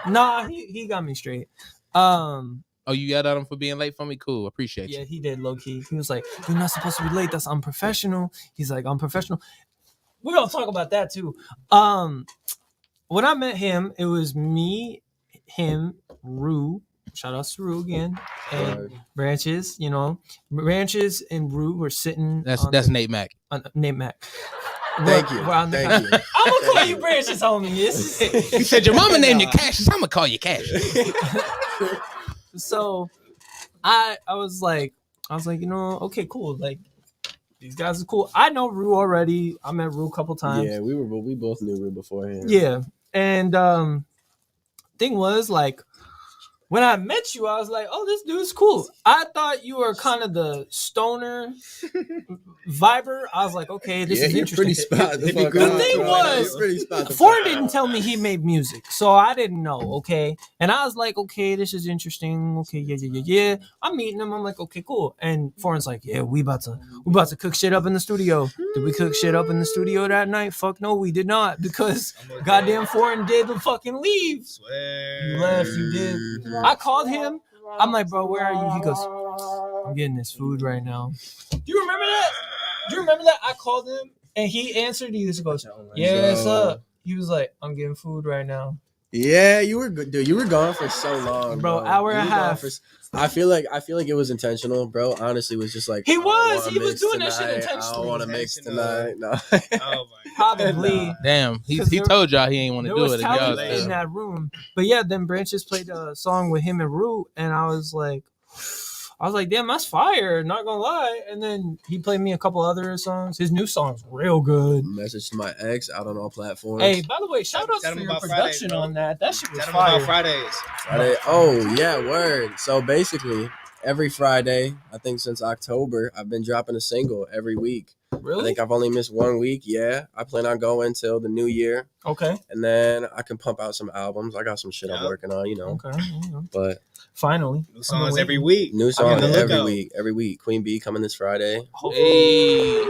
Nah, he got me straight. Oh, you yelled at him for being late for me? Cool. Appreciate you. Yeah, he did low key. He was like, "You're not supposed to be late. That's unprofessional." He's like, "Unprofessional." We're gonna talk about that too. When I met him, it was me, him, Rue. Shout out to Rue again, and Branches. Branches and Rue were sitting. That's Nate Mack. Nate Mack. Thank you. Thank you. I'm gonna call you Branches, homie. You said your mama named you Cassius. I'm gonna call you Cassius. So I was like, okay, cool. Like these guys are cool. I know Rue already. I met Rue a couple times. Yeah, we both knew Rue beforehand. Yeah. And thing was like when I met you, I was like, oh, this dude's cool. I thought you were kind of the stoner viber. I was like, okay, this is you're interesting. pretty spot the fuck The on, thing bro. was, You're pretty spot the Ford fuck didn't on. tell me he made music, so I didn't know. Okay, and I was like, okay, this is interesting. Okay, yeah. I'm meeting him. I'm like, okay, cool. And Foreign's like, yeah, we about to cook shit up in the studio. Did we cook shit up in the studio that night? Fuck no, we did not, because goddamn Foreign did fucking leave. You left. You did. I called him. I'm like, bro, where are you? He goes, I'm getting this food right now. Do you remember that? I called him and he answered. He just goes, yeah, what's up? He was like, I'm getting food right now. Yeah, you were good, dude. You were gone for so long, Bro, hour and a You were gone half. I feel like it was intentional, bro. Honestly, it was just like He I don't was. wanna He was mix doing that shit tonight. I intentionally. don't want to mix tonight. No. Oh my Probably. Damn, he 'Cause told y'all he ain't want to There do was it. And y'all talent in still. that room. But yeah, then Branches played a song with him and Root, and I was like, damn, that's fire. Not gonna lie. And then he played me a couple other songs. His new song's real good. Message to my ex out on all platforms. Hey, by the way, shout out for your production on that. That shit was fire. About Fridays. Friday. Oh yeah, word. So basically, every Friday, I think since October, I've been dropping a single every week. Really? I think I've only missed 1 week. Yeah, I plan on going till the new year. Okay. And then I can pump out some albums. I got some shit I'm working on, Okay. But finally, new songs every week. New songs every week. Queen Bee coming this Friday. Hey.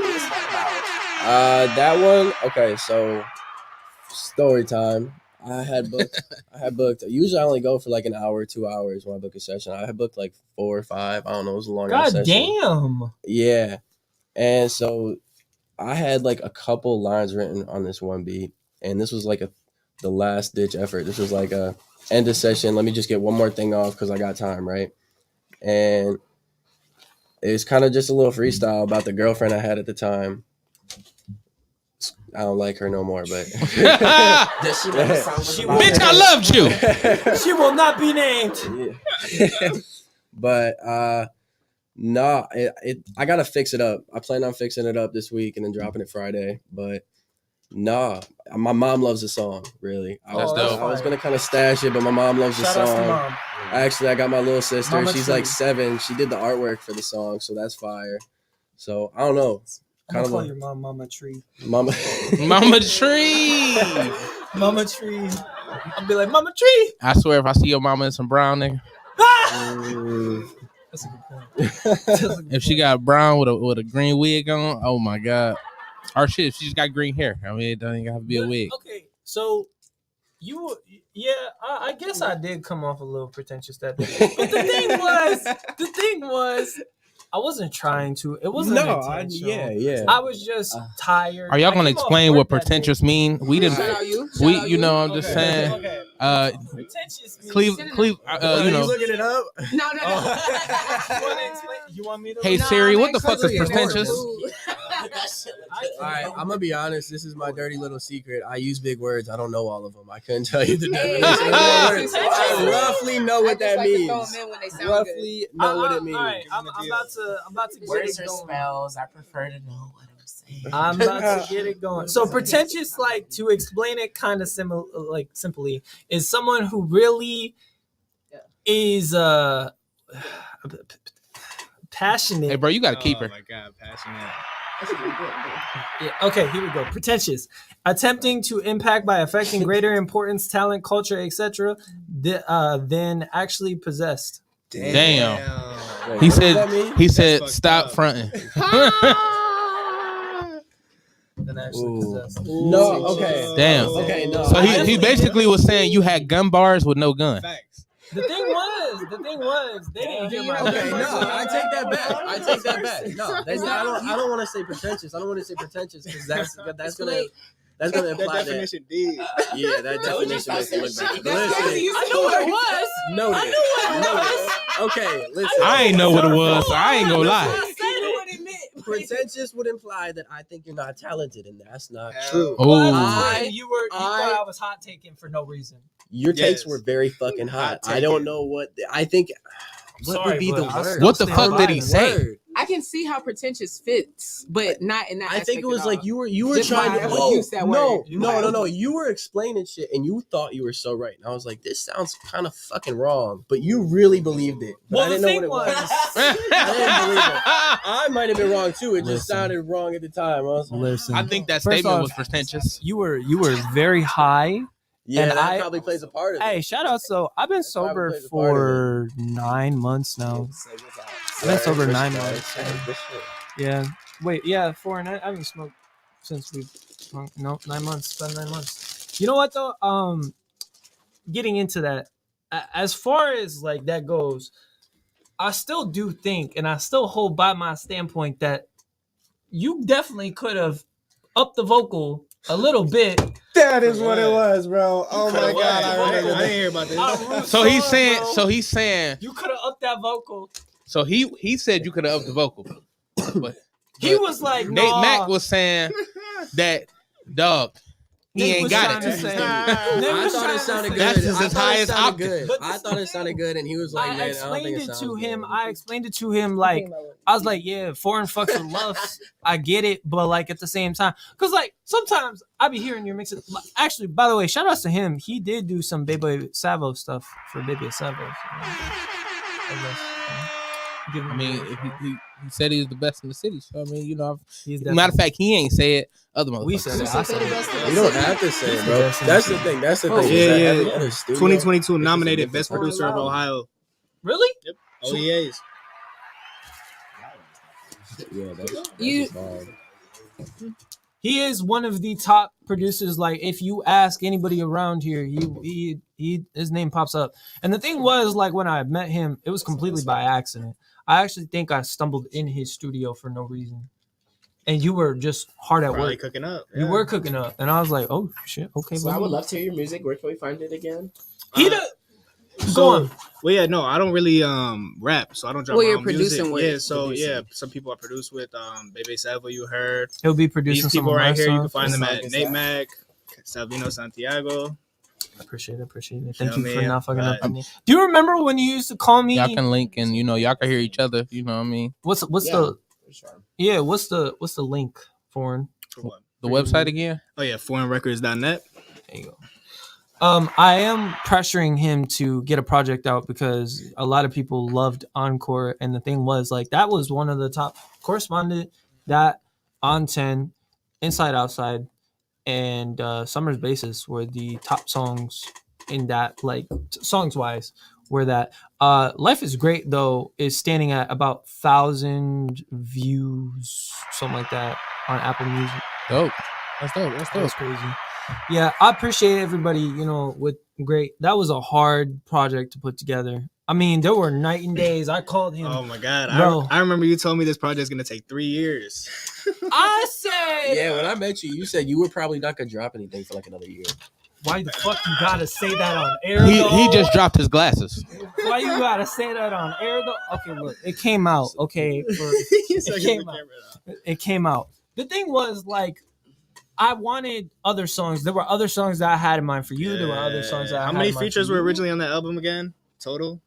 That one. Okay, so story time. I had booked. Usually I only go for like an hour, 2 hours when I book a session. I had booked like 4 or 5. I don't know. It was a long God session. damn. Yeah. And so I had like a couple lines written on this one beat, and this was like the last ditch effort. This was like a end of session. Let me just get one more thing off because I got time, right? And it's kind of just a little freestyle about the girlfriend I had at the time. I don't like her no more, but Does she know the song was about? Bitch, I loved you. She will not be named. Yeah. But no, I gotta fix it up. I plan on fixing it up this week and then dropping it Friday. But nah, my mom loves the song. Really, I was gonna kind of stash it, but my mom loves the Shout outs to song. Mom. Actually, I got my little sister. Mama She's Tree. like 7. She did the artwork for the song, so that's fire. So I don't know. I'm gonna call your mom Mama Tree. Mama Tree. Mama Tree. I'll be like, Mama Tree. I swear, if I see your mama in some brown, nigga. That's a good point. If she got brown with a green wig on, oh my god. Or shit, if she just got green hair. I mean, it doesn't have to be a wig. Okay, so I guess I did come off a little pretentious that day. But the thing was, I wasn't trying to. It wasn't intentional. I was just tired. Are y'all gonna I came off explain work what that day. pretentious mean? We didn't. Shout out you. I'm just saying. Pretentious means Cleve, you looking it up? No. You want me to? Hey Siri, what the fuck is pretentious? All right, I'm gonna be honest. This is my dirty little secret. I use big words. I don't know all of them. I couldn't tell you the definition of words. I roughly know what that means. Roughly know what it means. All right, I'm about to get Words it or going. spells. I prefer to know what I'm saying. I'm about to get it going. So pretentious, like to explain it kind of simply, is someone who really is passionate. Hey bro, you gotta keep her. Oh my god, passionate. Yeah, okay, here we go. Pretentious. Attempting to impact by affecting greater importance, talent, culture, etc. than actually possessed. Damn. He said stop fronting. Than actually possessed. No, okay. Damn. Okay, no. So he basically was saying you had gun bars with no gun. The thing was, they didn't hear my Okay, no, I take that back. No, I don't want to say pretentious. I don't want to say pretentious because that's gonna imply That definition did. Yeah, that definition makes it look bad. But listen, I knew what it was. Noted. I knew what it was. Okay, listen. I ain't know what it was, so I ain't gonna lie. Pretentious would imply that I think you're not talented, and that's not true. Oh. You thought I was hot taking for no reason. Your takes were very fucking hot. I don't know what I think. What would be the word? What the fuck did he say? I can see how pretentious fits, but not in that. I think it was like you were Just trying by to. I would use that word. No. You were explaining shit, and you thought you were so right. And I was like, this sounds kind of fucking wrong, but you really believed it. But I didn't know what it was. I didn't believe it. I might have been wrong too. It just sounded wrong at the time. I was like, Listen, I think that first statement off, was pretentious. You were very high. Yeah, and that probably plays a part of it. Hey, shout out! So I've been sober for 9 months now. I've been sober 9 months. Yeah. Wait. Yeah. 4 and I haven't smoked since we. No, 9 months. It's been 9 months. You know what though? Getting into that, as far as like that goes, I still do think, and I still hold by my standpoint that you definitely could have upped the vocal a little bit. That is what it was, bro. Oh my god, I didn't hear about this. So he's saying you could have upped that vocal. So he said you could have upped the vocal. But he was like, Nate nah. Mack was saying that Dog. He Nick ain't was got trying it. to say- Nick I was thought trying it to sounded say- good. That's just I his thought it highest sounded octave. good. But I thought it sounded good, and he was like, I "Man, I don't explained think it it sounds to him. good." I explained it to him like I was like, yeah, foreign fucks with loves. I get it, but like at the same time, because like sometimes I be hearing your mixes. Actually, by the way, shout outs to him. He did do some Bebe Savo stuff for Bebe Savo. I mean, he said he was the best in the city. So I mean, you know, He's matter of fact, he ain't say it. Other motherfuckers. We said it. I said it. You don't have to say it, bro. That's the thing. That's the thing. Yeah, is that yeah. every other studio 2022 is just a nominated different Best sound. Producer of Ohio. Really? Yep. OEAs. Yeah, that's You- hard. He is one of the top producers. Like, if you ask anybody around here, he his name pops up. And the thing was, like, when I met him, it was completely by accident. I actually think I stumbled in his studio for no reason. And you were just hard at Probably work. cooking up. You were cooking up, and I was like, "Oh shit, okay." So I would love to hear your music. Where can we find it again? He Go on. Well, yeah, no, I don't really rap, so I don't drop Well, my you're own music. producing with. Yeah, so yeah, some people I produce with Bebe Savo, you heard. He'll be producing These some people of my right here. You can songs. find them What at song is Nate that? Mac, Calvino Santiago. Appreciate it. You know Thank you what I for mean? not fucking up. Right. On me. Do you remember when you used to call me? Y'all can link and you know y'all can hear each other. You know what I mean? What's Yeah, the for sure. yeah? What's the link for? For what? The website again? Oh yeah, foreignrecords.net. There you go. I am pressuring him to get a project out because a lot of people loved Encore, and the thing was like that was one of the top correspondent, that on 10, Inside Outside, and Summer's Basis were the top songs in that, like songs wise, were that. Life is Great though is standing at about 1,000 views, something like that, on Apple Music. Dope. That's dope. That's dope. That's crazy. Yeah, I appreciate everybody, you know, with great. That was a hard project to put together. I mean, there were night and days. I called him. Oh my god, Bro. I remember you told me this project's gonna take 3 years. I said, Yeah, when I met you, you said you were probably not gonna drop anything for like another year. why the fuck you gotta say that on air? He though? just dropped his glasses. Why you gotta say that on air though? Okay, look, it came out. Okay, it came out. The thing was like, I wanted other songs. There were other songs that I had in mind for you. There were other songs that I How had many in mind features for were you. originally on that album again? Total?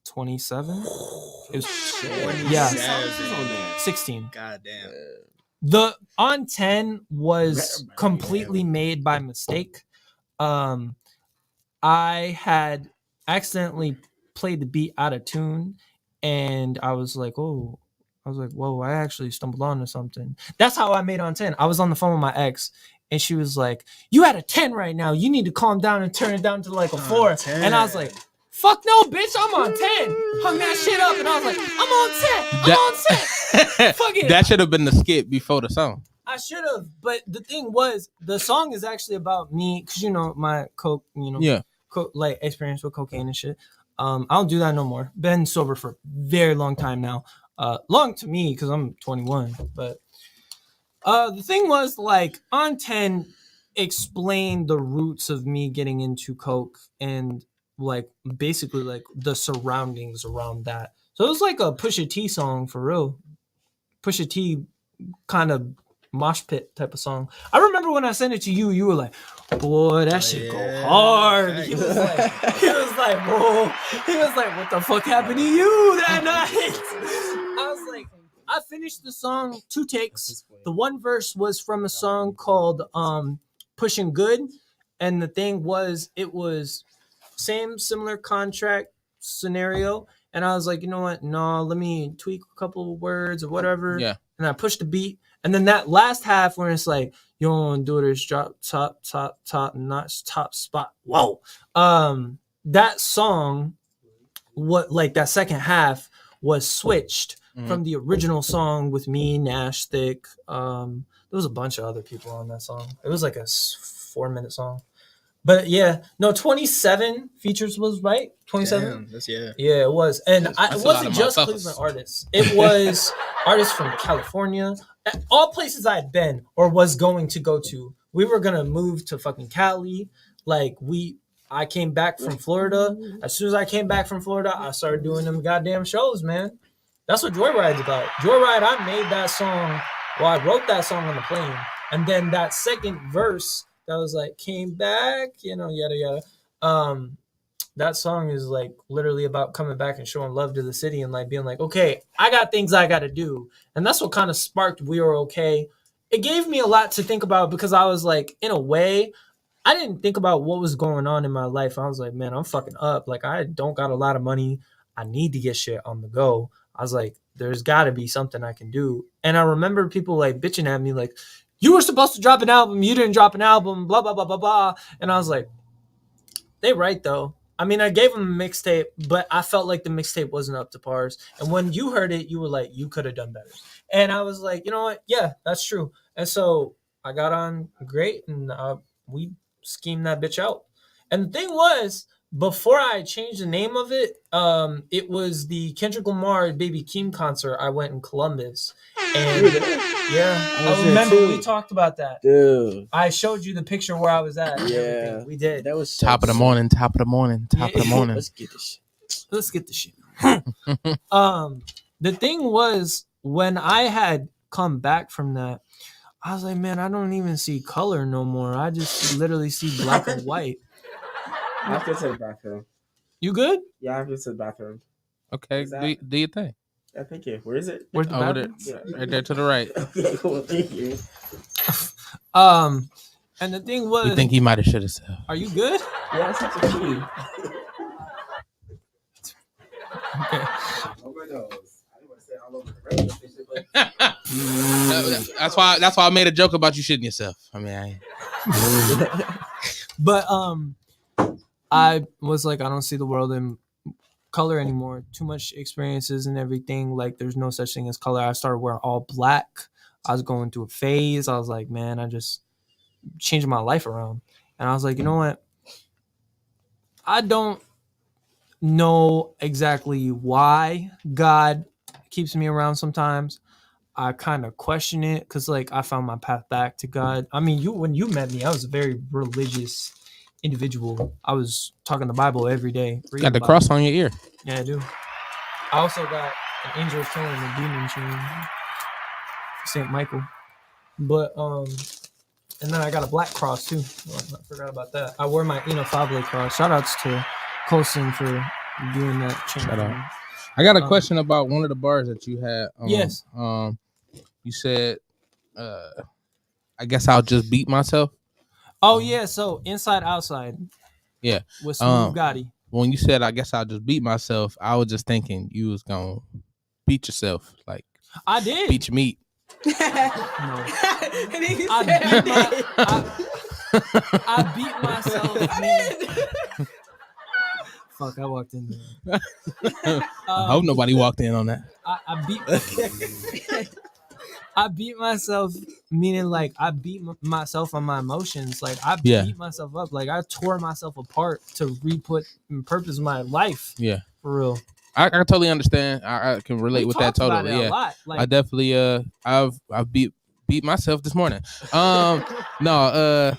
27. It was 27. yeah, on there. 16. God damn. The on 10 was completely made by mistake. I had accidentally played the beat out of tune, and I was like, whoa, I actually stumbled onto something. That's how I made on 10. I was on the phone with my ex, and she was like, you at a 10 right now. You need to calm down and turn it down to like a 4. And I was like, fuck no, bitch, I'm on 10. Hung that shit up, and I was like, I'm on 10. Fuck it. That should have been the skit before the song. I should have, but the thing was, the song is actually about me, because you know my coke, you know, Yeah. like experience with cocaine and shit. I don't do that no more. Been sober for a very long time now. Long to me because I'm 21. But the thing was, like, on 10 explained the roots of me getting into coke and like basically like the surroundings around that. So it was like a Pusha T song for real. Pusha T kind of mosh pit type of song. I remember when I sent it to you, you were like, boy, that shit go hard. He was like, bro, what the fuck happened to you that night? I was like, I finished the song 2 takes. The one verse was from a song called Pushing Good. And the thing was, it was similar contract scenario. And I was like, you know what? No, let me tweak a couple of words or whatever. Yeah. And I pushed the beat. And then that last half where it's like, you don't want to do this drop, top, notch, top spot. Whoa. That song, what like that second half was switched from the original song with me, Nash, Thick. There was a bunch of other people on that song. It was like a 4-minute song. But yeah, no, 27 features was right. 27. Damn, that's yeah. Yeah, it was, and That's it a lot wasn't of just motherfuckers. Cleveland artists. It was artists from California, all places I had been or was going to go to. We were gonna move to fucking Cali. I came back from Florida. As soon as I came back from Florida, I started doing them goddamn shows, man. That's what Joyride's about. Joyride, I made that song. Well, I wrote that song on the plane. And then that second verse that was like came back, yada yada. That song is like literally about coming back and showing love to the city and like being like, okay, I got things I got to do. And that's what kind of sparked We Are Okay. It gave me a lot to think about because I was like, in a way, I didn't think about what was going on in my life. I was like, man, I'm fucking up. Like, I don't got a lot of money. I need to get shit on the go. I was like, there's got to be something I can do. And I remember people like bitching at me like, you were supposed to drop an album. You didn't drop an album, blah, blah, blah, blah, blah. And I was like, they right though. I mean, I gave them a mixtape, but I felt like the mixtape wasn't up to pars. And when you heard it, you were like, you could have done better. And I was like, you know what? Yeah, that's true. And so I got on great, and we schemed that bitch out. And the thing was, before I changed the name of it, it was the Kendrick Lamar Baby Keem concert. I went in Columbus, and I remember we talked about that. Dude, I showed you the picture where I was at. And everything. We did. That was Top of the morning. Top of the morning. Let's get this shit. Let's get the shit. The thing was, when I had come back from that, I was like, man, I don't even see color no more. I just literally see black and white. I have to go to the bathroom. You good? Yeah, I have to go to the bathroom. Okay, do your thing. Yeah, thank you. Where is it? Where's the Over bathroom? there, right there to the right. Okay, cool. Thank you. And the thing was, You think he might have shit himself? Are you good? Yeah, it's such a key. Okay. That's why I made a joke about you shitting yourself. I mean, But I was like, I don't see the world in color anymore. Too much experiences and everything. Like, there's no such thing as color. I started wearing all black. I was going through a phase. I was like, man, I just changed my life around. And I was like, you know what? I don't know exactly why God keeps me around sometimes. I kind of question it because, like, I found my path back to God. I mean, when you met me, I was a very religious individual. I was talking the Bible every day. got the cross on your ear. Yeah, I do. I also got an angel killing a demon chain, Saint Michael. But and then I got a black cross too. Oh, I forgot about that. I wore my Inafable cross. Shout outs to Colson for doing that chain. Shout out. I got a question about one of the bars that you had. Yes. You said, I guess I'll just beat myself. Oh yeah, so Inside Outside. Yeah. With Smooth Gotti. When you said I guess I'll just beat myself, I was just thinking you was gonna beat yourself. Like, I did. Beat your meat. I beat myself. Man. Fuck, I walked in there. I hope nobody walked in on that. I beat myself, meaning like I beat myself on my emotions. Like I Yeah. beat myself up. Like I tore myself apart to re-put in purpose my life. Yeah. For real. I totally understand. I can relate with that talked about totally. it a Yeah. lot, like- I definitely I've beat myself this morning. No,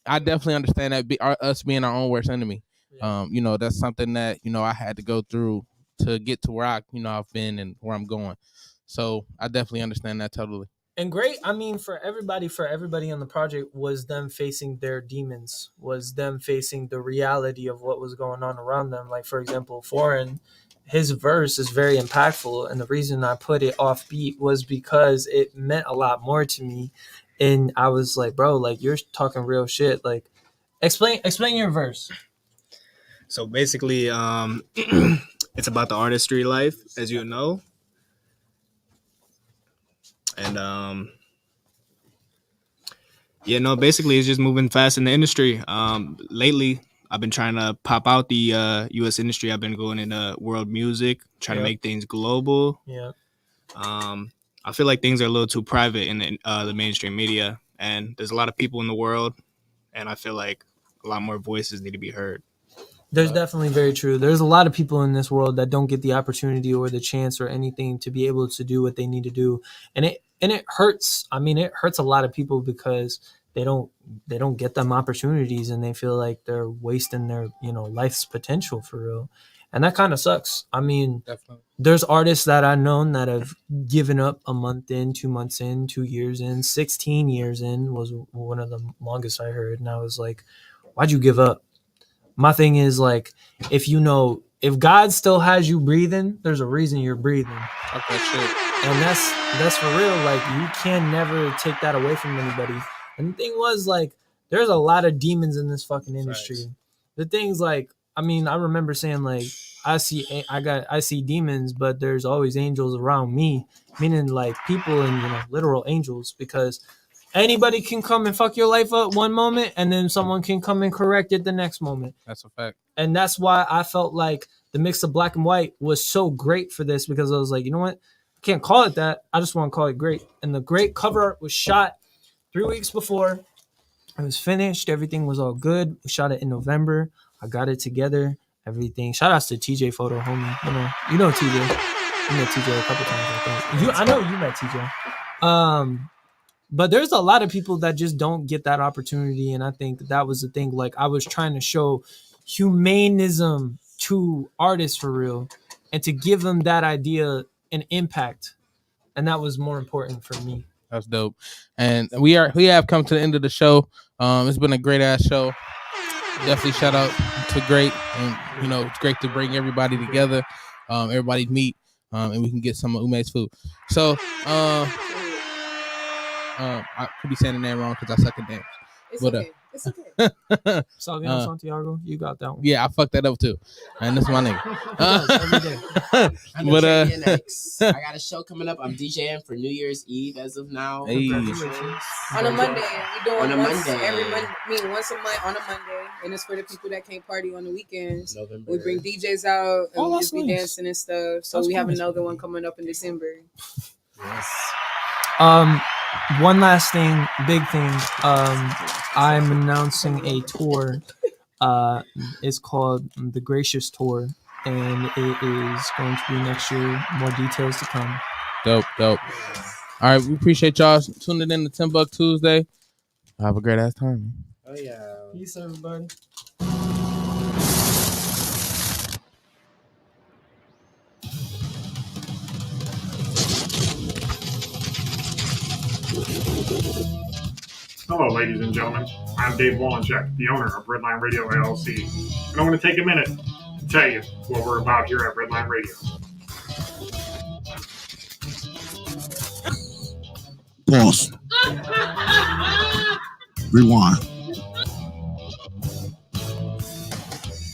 I definitely understand that us being our own worst enemy. That's something that, I had to go through to get to where I've been and where I'm going. So I definitely understand that totally. And great, I mean, for everybody on the project was them facing their demons, was them facing the reality of what was going on around them. Like, for example, Foreign, his verse is very impactful. And the reason I put it off beat was because it meant a lot more to me. And I was like, bro, like, you're talking real shit. Like, explain your verse. So basically, it's about the artistry life, as you know. And basically it's just moving fast in the industry. Lately I've been trying to pop out the US industry. I've been going into world music, trying to make things global. Yeah. I feel like things are a little too private in the mainstream media, and there's a lot of people in the world, and I feel like a lot more voices need to be heard. There's definitely very true. There's a lot of people in this world that don't get the opportunity or the chance or anything to be able to do what they need to do. And it hurts. I mean, it hurts a lot of people because they don't get them opportunities and they feel like they're wasting their, life's potential for real. And that kind of sucks. I mean, Definitely. there's artists that I've known that have given up a month in, 2 months in, 2 years in, 16 years in was one of the longest I heard. And I was like, why'd you give up? My thing is like, if God still has you breathing, there's a reason you're breathing. Okay, shit. And that's for real. Like, you can never take that away from anybody. And the thing was, like, there's a lot of demons in this fucking industry. Right. The things like, I mean, I remember saying like, I see demons, but there's always angels around me, meaning like people and literal angels, because anybody can come and fuck your life up one moment, and then someone can come and correct it the next moment. That's a fact. And that's why I felt like the mix of black and white was so great for this, because I was like, you know what? I can't call it that. I just want to call it great. And the great cover art was shot 3 weeks before. It was finished. Everything was all good. We shot it in November. I got it together. Everything. Shout outs to TJ Photo, homie. You know TJ. You met TJ a couple times, I think. I know you met TJ. But there's a lot of people that just don't get that opportunity, and I think that was the thing. Like, I was trying to show humanism to artists for real, and to give them that idea an impact, and that was more important for me. That's dope. And we have come to the end of the show. It's been a great ass show. Definitely shout out to Great, and it's great to bring everybody together. Everybody meet, and we can get some of Ume's food. So I could be saying the name wrong because I suck at names. It's okay. It's okay. Calvino Santiago, you got that one. Yeah, I fucked that up too, and that's my name. I got a show coming up. I'm DJing for New Year's Eve as of now. Hey. On a Monday, we doing On a once Monday. every Monday. Once a month on a Monday, and it's for the people that can't party on the weekends. November. We bring DJs out and we that's just be nice. dancing and stuff. So That's we have nice. another one coming up in December. Yes. One last thing, big thing. I'm announcing a tour. It's called the Gracious Tour, and it is going to be next year. More details to come. Dope. All right, we appreciate y'all tuning in to TimbukTuesday. Have a great ass time. Oh yeah. Peace, everybody. Hello, ladies and gentlemen. I'm Dave Wallencheck, the owner of Redline Radio LLC, and I want to take a minute to tell you what we're about here at Redline Radio. Pause. Rewind.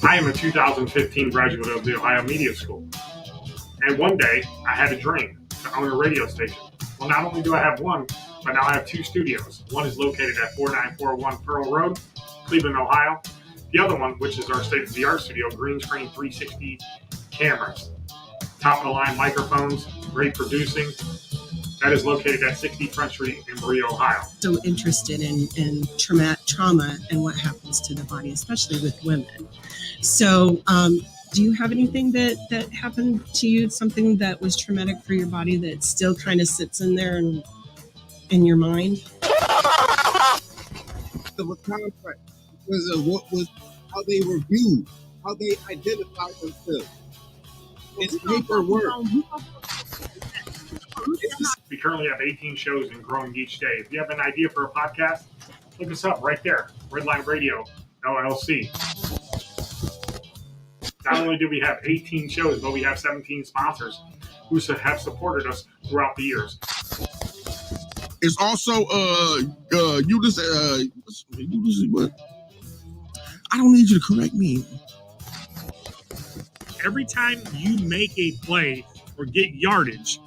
I am a 2015 graduate of the Ohio Media School, and one day I had a dream to own a radio station. Well, not only do I have one, but now I have 2 studios. One is located at 4941 Pearl Road, Cleveland, Ohio. The other one, which is our state-of-the-art studio, green screen 360 cameras, top-of-the-line microphones, great producing. That is located at 60 Front Street in Berea, Ohio. So interested in trauma and what happens to the body, especially with women. So do you have anything that happened to you, something that was traumatic for your body that still kind of sits in there and in your mind? Of a contract because of how they were viewed, how they identified themselves. It's paperwork. We currently have 18 shows and growing each day. If you have an idea for a podcast, look us up right there, Redline Radio LLC. Not only do we have 18 shows, but we have 17 sponsors who have supported us throughout the years. It's also what? I don't need you to correct me. Every time you make a play or get yardage,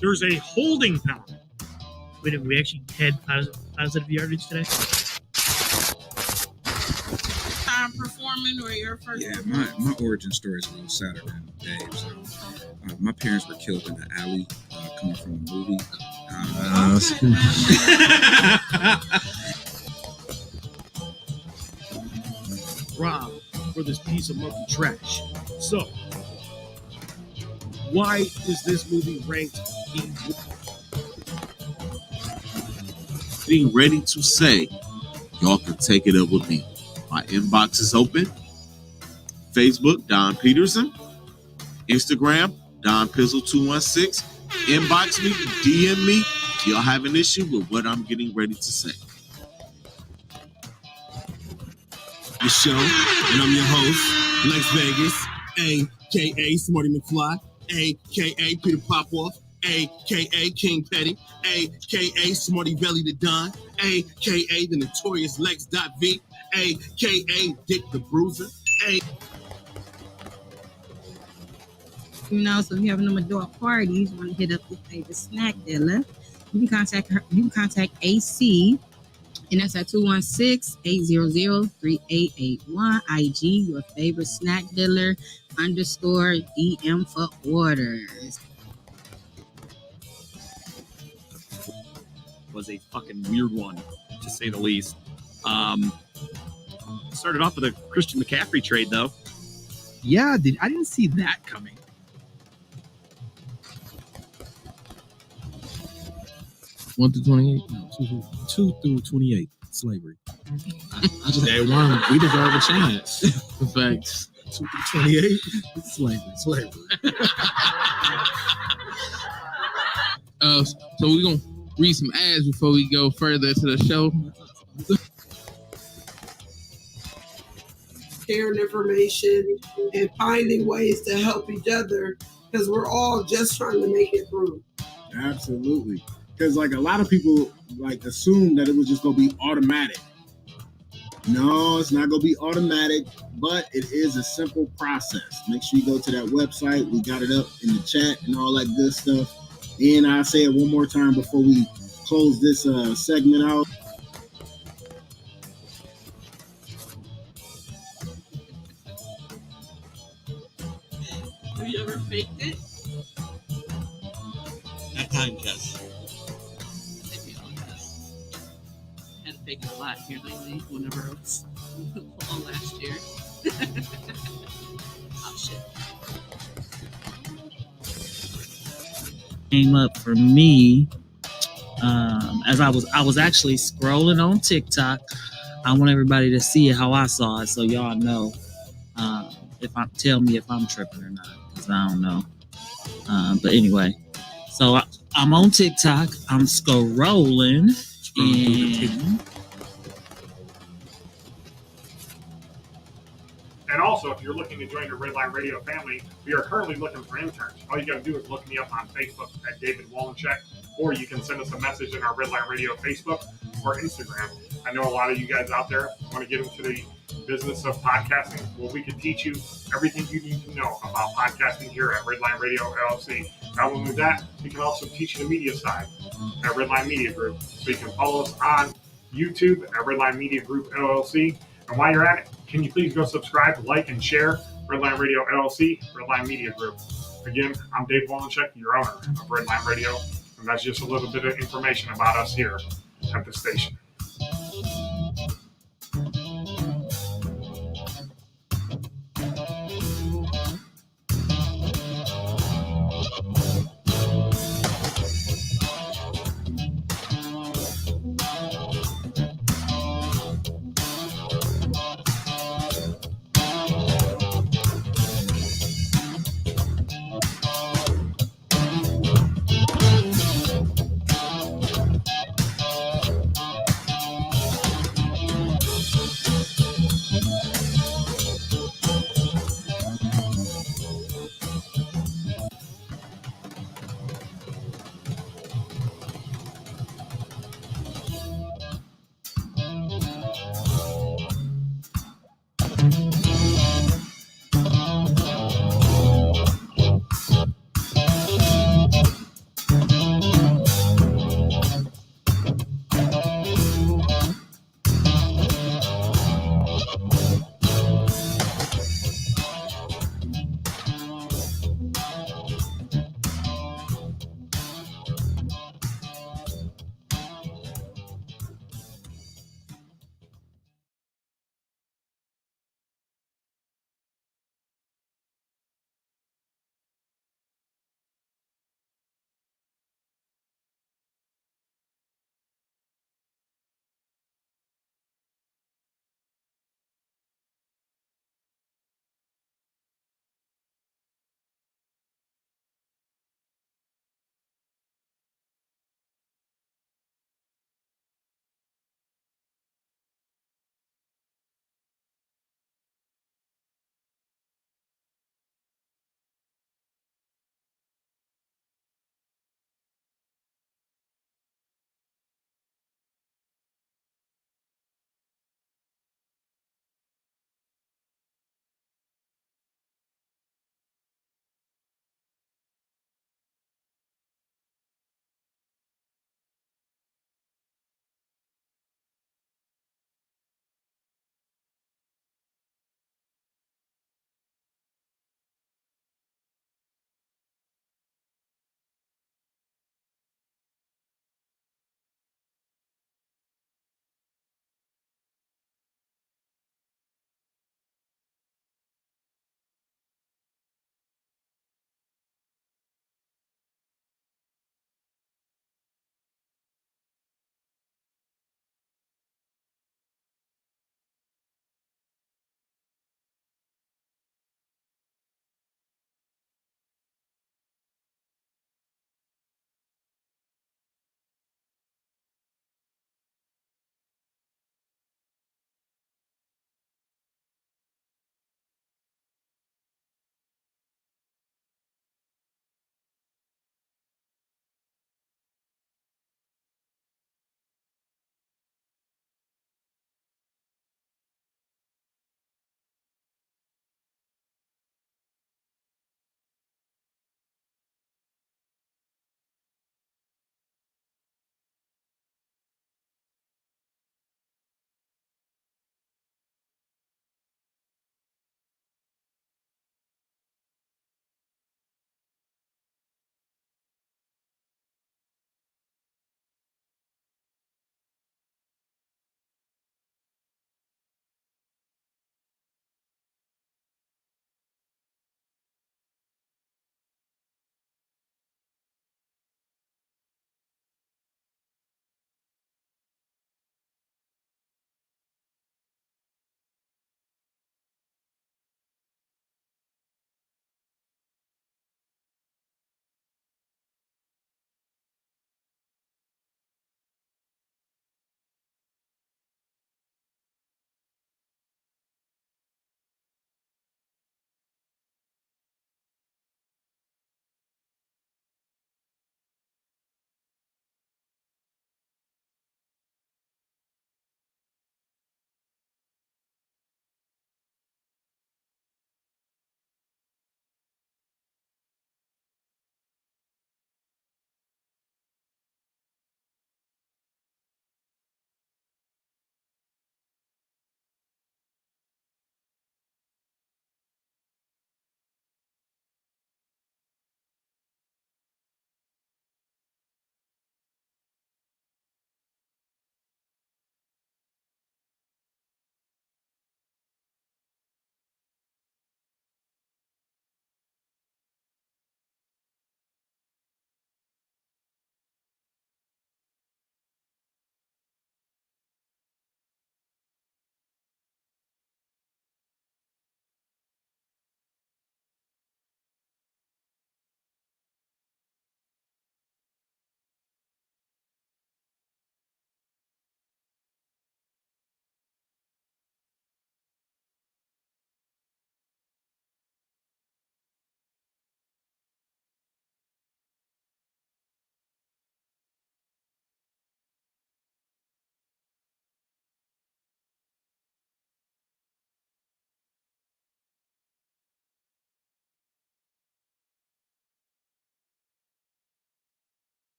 there's a holding penalty. Wait, we actually had positive yardage today? Performing or your first? Yeah, my origin story is a little sadder than Dave's. So, my parents were killed in the alley coming from a movie. Rob for this piece of monkey trash. So, why is this movie ranked Being ready to say, y'all can take it up with me. My inbox is open. Facebook, Don Peterson. Instagram, Don Pizzle 216. Inbox me, DM me. If y'all have an issue with what I'm getting ready to say. The show, and I'm your host, Lex Vegas, a.k.a. Smarty McFly, a.k.a. Peter Popoff, a.k.a. King Petty, a.k.a. Smarty Belly the Don, a.k.a. the notorious Lex.V, a.k.a. Dick the Bruiser, You know, so if you're having them adult parties, you want to hit up your favorite snack dealer, you can contact her. You can contact AC, and that's at 216-800-3881. IG, your favorite snack dealer, _DM for orders. Was a fucking weird one, to say the least. Started off with a Christian McCaffrey trade, though. Yeah, I didn't see that coming. One through 28. No, 2 through 28. Slavery. I just had one. We deserve a chance. Facts. 2 through 28. Slavery. So we're gonna read some ads before we go further to the show. Sharing information and finding ways to help each other because we're all just trying to make it through. Absolutely. Because like a lot of people like assume that it was just gonna be automatic. No, it's not gonna be automatic, but it is a simple process. Make sure you go to that website. We got it up in the chat and all that good stuff. And I'll say it one more time before we close this segment out. Have you ever faked it? At times, yes. Had to fake it a lot here lately. Whenever it was all last year. Oh shit. Came up for me as I was actually scrolling on TikTok. I want everybody to see how I saw it, so y'all know tell me if I'm tripping or not, because I don't know. But anyway, so I'm on TikTok. I'm scrolling. And also, if you're looking to join the Redline Radio family, we are currently looking for interns. All you got to do is look me up on Facebook at David Wolencheck, or you can send us a message in our Redline Radio Facebook or Instagram. I know a lot of you guys out there want to get into the business of podcasting. Well, we can teach you everything you need to know about podcasting here at Redline Radio LLC. Not only that, we can also teach you the media side at Redline Media Group. So you can follow us on YouTube at Redline Media Group LLC. And while you're at it, can you please go subscribe, like, and share Redline Radio LLC, Redline Media Group. Again, I'm Dave Wolencheck, your owner of Redline Radio, and that's just a little bit of information about us here at the station.